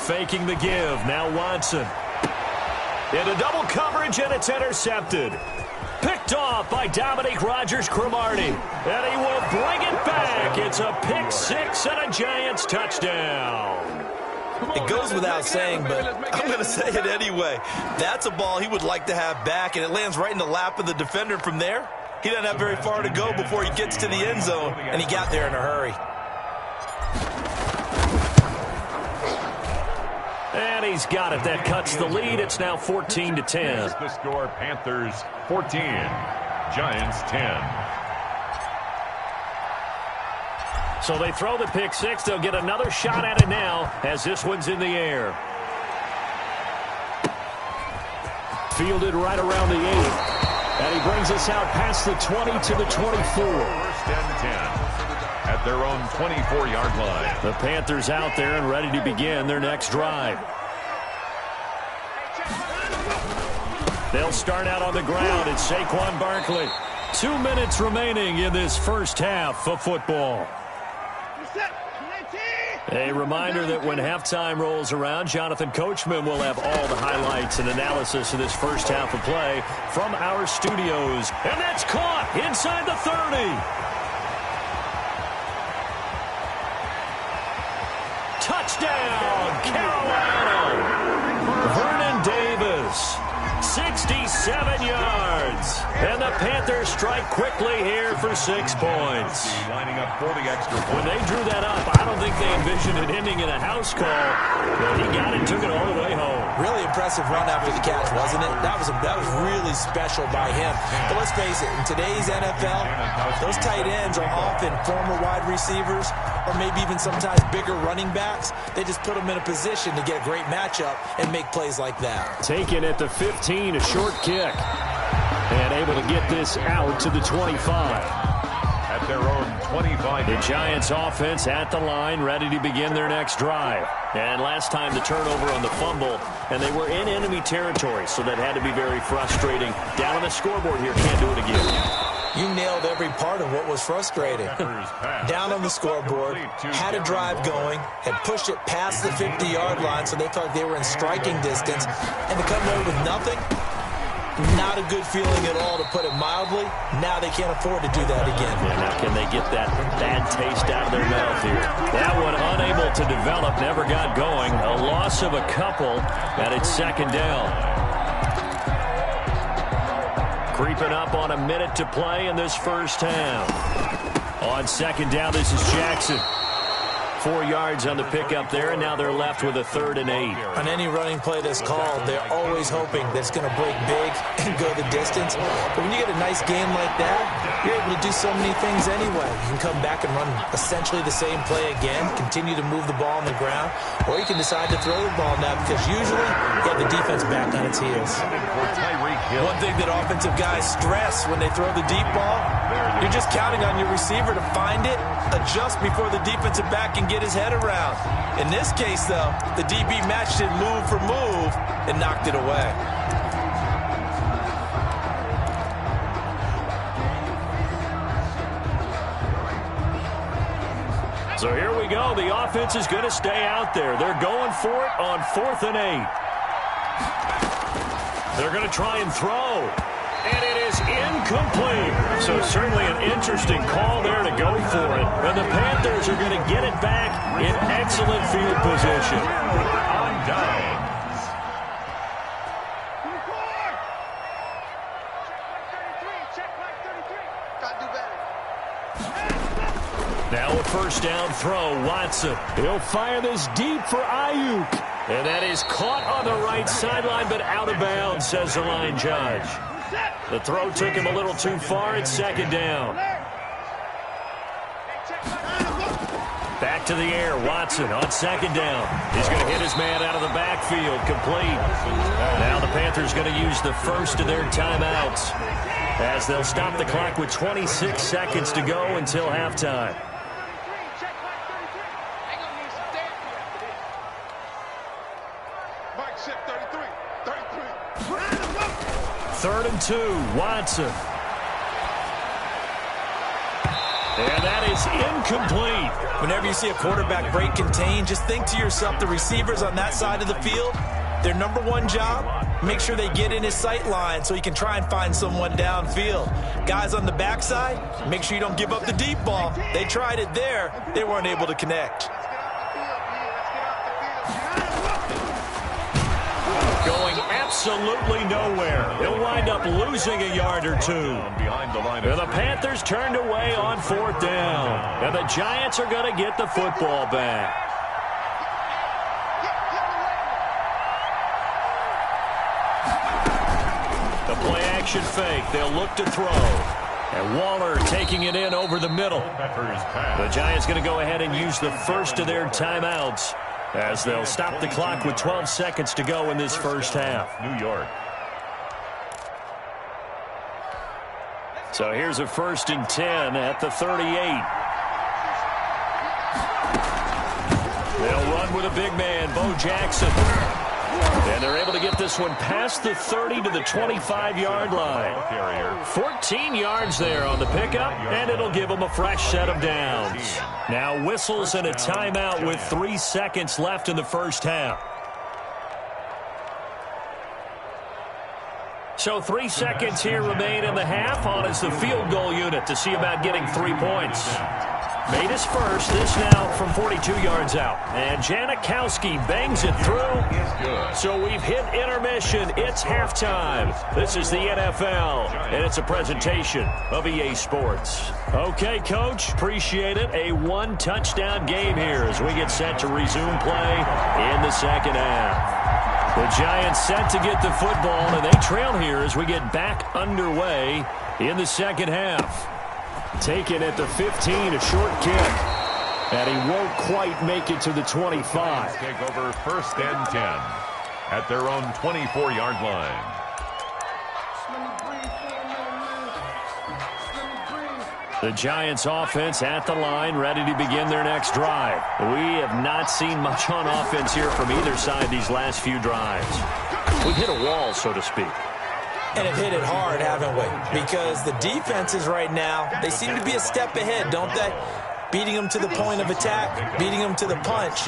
Faking the give. Now Watson. Into double coverage, and it's intercepted. Picked off by Dominique Rodgers-Cromartie. And he will bring it back. It's a pick 6 and a Giants touchdown. It goes without saying, but I'm going to say it anyway. That's a ball he would like to have back, and it lands right in the lap of the defender from there. He doesn't have very far to go before he gets to the end zone, and he got there in a hurry. And he's got it. That cuts the lead. It's now 14-10. The score, Panthers 14, Giants 10. So they throw the pick six. They'll get another shot at it now as this one's in the air. Fielded right around the 8. And he brings us out past the 20 to the 24. First and 10 at their own 24-yard line. The Panthers out there and ready to begin their next drive. They'll start out on the ground. It's Saquon Barkley. 2 minutes remaining in this first half of football. A reminder that when halftime rolls around, Jonathan Coachman will have all the highlights and analysis of this first half of play from our studios. And that's caught inside the 30. Touchdown, Carolina. Vernon Davis, 67 yards. And the Panthers strike quickly here for 6 points. Lining up for the extra point. When they drew that up, I don't think they envisioned it ending in a house call. But he got it, took it all the way home. Really impressive run after the catch, wasn't it? That was really special by him. But let's face it, in today's NFL, those tight ends are often former wide receivers or maybe even sometimes bigger running backs. They just put them in a position to get a great matchup and make plays like that. Taken at the 15, a short kick. And able to get this out to the 25. At their own 25. The Giants offense at the line, ready to begin their next drive. And last time the turnover on the fumble, and they were in enemy territory, so that had to be very frustrating. Down on the scoreboard here, can't do it again. You nailed every part of what was frustrating. Down on the scoreboard, had a drive going, had pushed it past the 50-yard line, so they felt like they were in striking distance, and to come away with nothing, not a good feeling at all, to put it mildly. Now they can't afford to do that again. Yeah, now can they get that bad taste out of their mouth here? That one unable to develop, never got going. A loss of a couple, and it's second down. Creeping up on a minute to play in this first half. On second down, this is Jackson. 4 yards on the pickup there, and now they're left with a 3rd and 8. On any running play that's called, they're always hoping that it's going to break big and go the distance. But when you get a nice game like that, you're able to do so many things anyway. You can come back and run essentially the same play again, continue to move the ball on the ground, or you can decide to throw the ball now because usually you have the defense back on its heels. One thing that offensive guys stress when they throw the deep ball, you're just counting on your receiver to find it, adjust before the defensive back can get his head around. In this case, though, the DB matched it move for move and knocked it away. So here we go. The offense is going to stay out there. They're going for it on 4th and 8. They're going to try and throw. And it is incomplete. So certainly an interesting call there to go for it. And the Panthers are going to get it back in excellent field position. On downs. Now a first down throw, Watson. He'll fire this deep for Ayuk. And that is caught on the right sideline, but out of bounds, says the line judge. The throw took him a little too far. It's second down. Back to the air. Watson on second down. He's going to hit his man out of the backfield. Complete. Now the Panthers going to use the first of their timeouts as they'll stop the clock with 26 seconds to go until halftime. Third and 2, Watson. And that is incomplete. Whenever you see a quarterback break contain, just think to yourself, the receivers on that side of the field, their number one job, make sure they get in his sight line so he can try and find someone downfield. Guys on the backside, make sure you don't give up the deep ball. They tried it there. They weren't able to connect. Going absolutely nowhere. He'll wind up losing a yard or two. And the Panthers turned away on 4th down. And the Giants are going to get the football back. The play-action fake. They'll look to throw. And Waller taking it in over the middle. The Giants going to go ahead and use the first of their timeouts as they'll stop the clock with 12 seconds to go in this first half. New York. So here's a 1st and 10 at the 38. They'll run with a big man, Bo Jackson. And they're able to get this one past the 30 to the 25-yard line. 14 yards there on the pickup, and it'll give them a fresh set of downs. Now whistles and a timeout with 3 seconds left in the first half. So 3 seconds here remain in the half. On is the field goal unit to see about getting 3 points. Made his first. This now from 42 yards out. And Janikowski bangs it through. So we've hit intermission. It's halftime. This is the NFL, and it's a presentation of EA Sports. Okay, Coach, appreciate it. A 1-touchdown game here as we get set to resume play in the second half. The Giants set to get the football, and they trail here as we get back underway in the second half. Taken at the 15, a short kick. And he won't quite make it to the 25. Take over 1st and 10 at their own 24-yard line. The Giants offense at the line, ready to begin their next drive. We have not seen much on offense here from either side these last few drives. We've hit a wall, so to speak. And have hit it hard, haven't we? Because the defenses right now, they seem to be a step ahead, don't they? Beating them to the point of attack, beating them to the punch.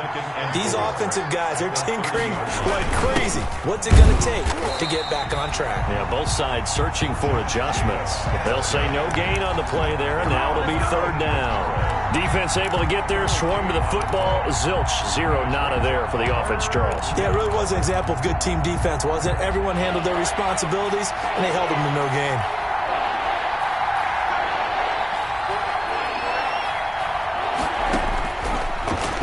These offensive guys, they're tinkering like crazy. What's it going to take to get back on track? Yeah, both sides searching for adjustments. They'll say no gain on the play there, and now it'll be 3rd down. Defense able to get there, swarm to the football. Zilch, 0 nada there for the offense, Charles. Yeah, it really was an example of good team defense, wasn't it? Everyone handled their responsibilities, and they held them to no gain.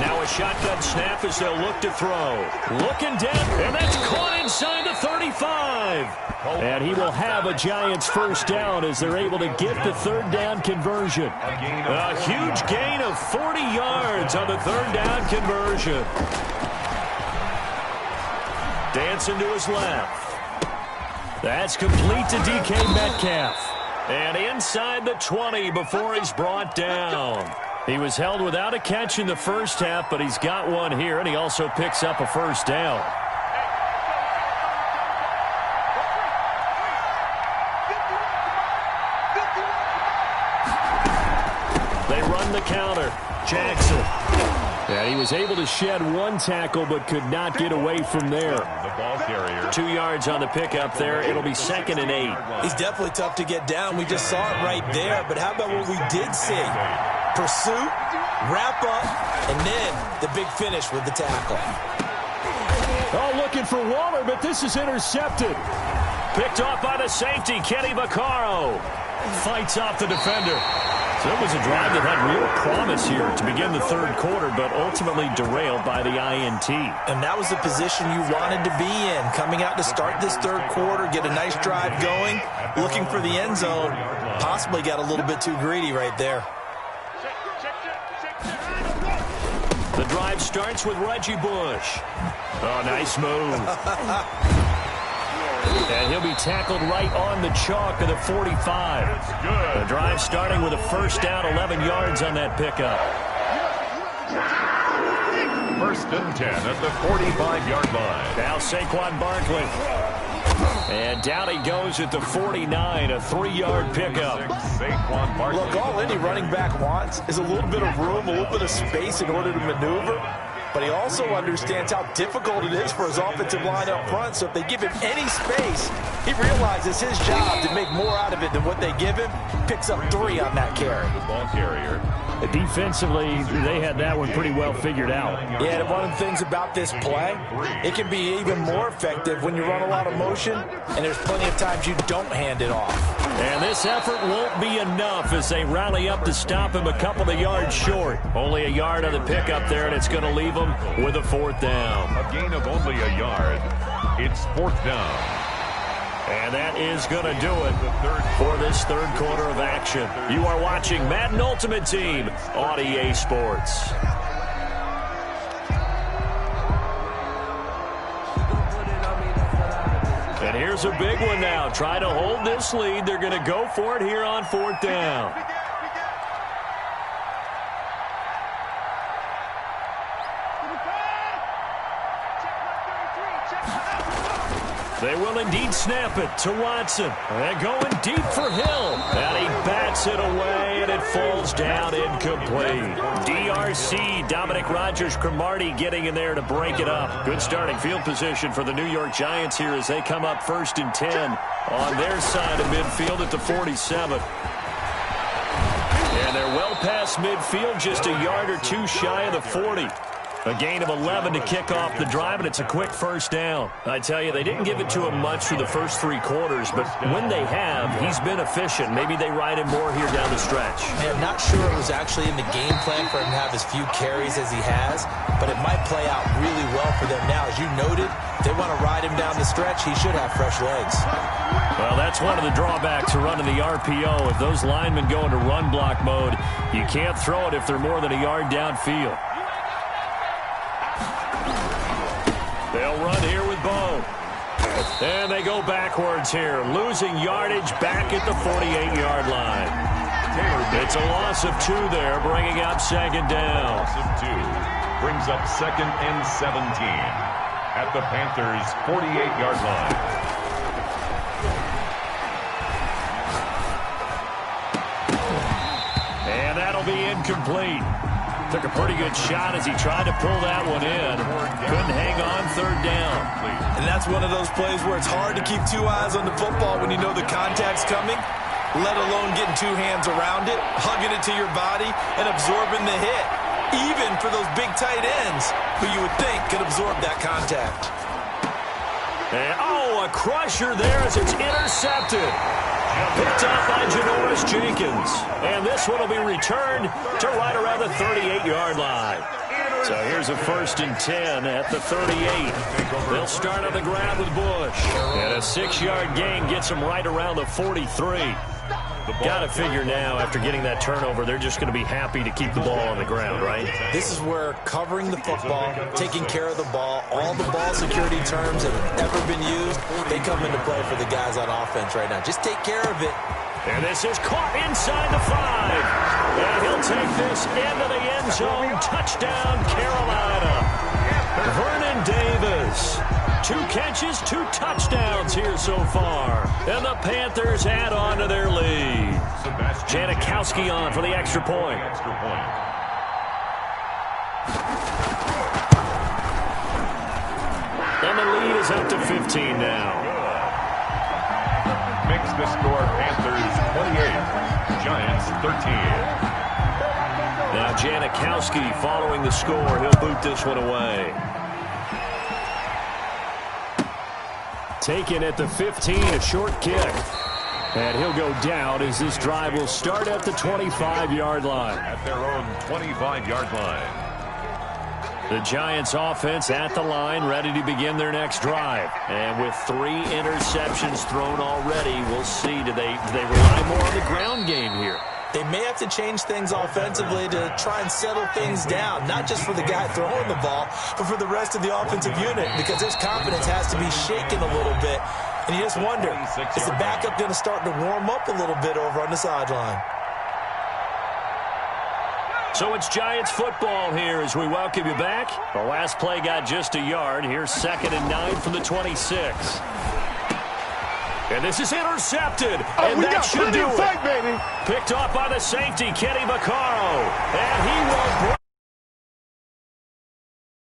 Now a shotgun snap as they'll look to throw. Looking deep, and that's caught inside the 35. And he will have a Giants 1st down as they're able to get the 3rd down conversion. A huge gain of 40 yards on the 3rd down conversion. Dancing to his left. That's complete to DK Metcalf. And inside the 20 before he's brought down. He was held without a catch in the first half, but he's got one here, and he also picks up a 1st down. They run the counter. Jackson. And he was able to shed 1 tackle, but could not get away from there. The ball carrier. 2 yards on the pickup there. It'll be 2nd and 8. He's definitely tough to get down. We just saw it right there. But how about what we did see? Pursuit, wrap up, and then the big finish with the tackle. Oh, looking for Waller, but this is intercepted. Picked off by the safety, Kenny Vaccaro. Fights off the defender. So it was a drive that had real promise here to begin the 3rd quarter, but ultimately derailed by the INT. And that was the position you wanted to be in, coming out to start this 3rd quarter, get a nice drive going, looking for the end zone. Possibly got a little bit too greedy right there. The drive starts with Reggie Bush. Oh, nice move. And he'll be tackled right on the chalk of the 45. The drive starting with a 1st down, 11 yards on that pickup. 1st and 10 at the 45-yard line. Now Saquon Barkley. And down he goes at the 49, a 3-yard pickup. Saquon Barkley. Look, all any running back wants is a little bit of room, a little bit of space in order to maneuver. But he also understands how difficult it is for his offensive line up front. So if they give him any space, he realizes his job to make more out of it than what they give him. Picks up 3 on that carry. The ball carrier. Defensively, they had that one pretty well figured out. Yeah, and one of the things about this play, it can be even more effective when you run a lot of motion, and there's plenty of times you don't hand it off. And this effort won't be enough as they rally up to stop him a couple of yards short. Only a yard on the pickup there, and it's going to leave him with a 4th down. A gain of only a yard. It's 4th down. And that is going to do it for this third quarter of action. You are watching Madden Ultimate Team on EA Sports. And here's a big one now. Try to hold this lead. They're going to go for it here on 4th down. They will indeed snap it to Watson. And going deep for Hill. And he bats it away, and it falls down incomplete. DRC, Dominic Rodgers-Cromartie getting in there to break it up. Good starting field position for the New York Giants here as they come up 1st and 10 on their side of midfield at the 47. And they're well past midfield, just a yard or two shy of the 40. A gain of 11 to kick off the drive, and it's a quick 1st down. I tell you, they didn't give it to him much through the first 3 quarters, but when they have, he's been efficient. Maybe they ride him more here down the stretch. I'm not sure it was actually in the game plan for him to have as few carries as he has, but it might play out really well for them now. As you noted, if they want to ride him down the stretch, he should have fresh legs. Well, that's one of the drawbacks of running the RPO. If those linemen go into run block mode, you can't throw it if they're more than a yard downfield. They'll run here with Bo. And they go backwards here, losing yardage back at the 48-yard line. It's a loss of 2 there, bringing up 2nd down. Loss of 2 brings up 2nd and 17 at the Panthers' 48-yard line. And that'll be incomplete. Took a pretty good shot as he tried to pull that one in. Couldn't hang on 3rd down. And that's one of those plays where it's hard to keep 2 eyes on the football when you know the contact's coming, let alone getting 2 hands around it, hugging it to your body, and absorbing the hit, even for those big tight ends who you would think could absorb that contact. And, a crusher there as it's intercepted. Picked up by Janoris Jenkins. And this one will be returned to right around the 38-yard line. So here's a 1st and 10 at the 38. They'll start on the ground with Bush. And a 6-yard gain gets them right around the 43. Got to figure now, after getting that turnover, they're just going to be happy to keep the ball on the ground, right? This is where covering the football, taking care of the ball, all the ball security terms that have ever been used, they come into play for the guys on offense right now. Just take care of it. And this is caught inside the 5. And he'll take this into the end zone. Touchdown, Carolina. Vernon Davis. 2 catches, 2 touchdowns here so far. And the Panthers add on to their lead. Janikowski on for the extra point. And the lead is up to 15 now. Makes the score Panthers 28, Giants 13. Now Janikowski following the score. He'll boot this one away. Taken at the 15, a short kick. And he'll go down as this drive will start at the 25-yard line. At their own 25-yard line. The Giants offense at the line, ready to begin their next drive. And with 3 interceptions thrown already, we'll see. Do they rely more on the ground game here? They may have to change things offensively to try and settle things down, not just for the guy throwing the ball, but for the rest of the offensive unit, because his confidence has to be shaken a little bit. And you just wonder, is the backup going to start to warm up a little bit over on the sideline? So it's Giants football here as we welcome you back. The last play got just a yard. Here's 2nd and 9 from the 26. And this is intercepted. And that should do it. Picked off by the safety, Kenny Vaccaro. And he will break.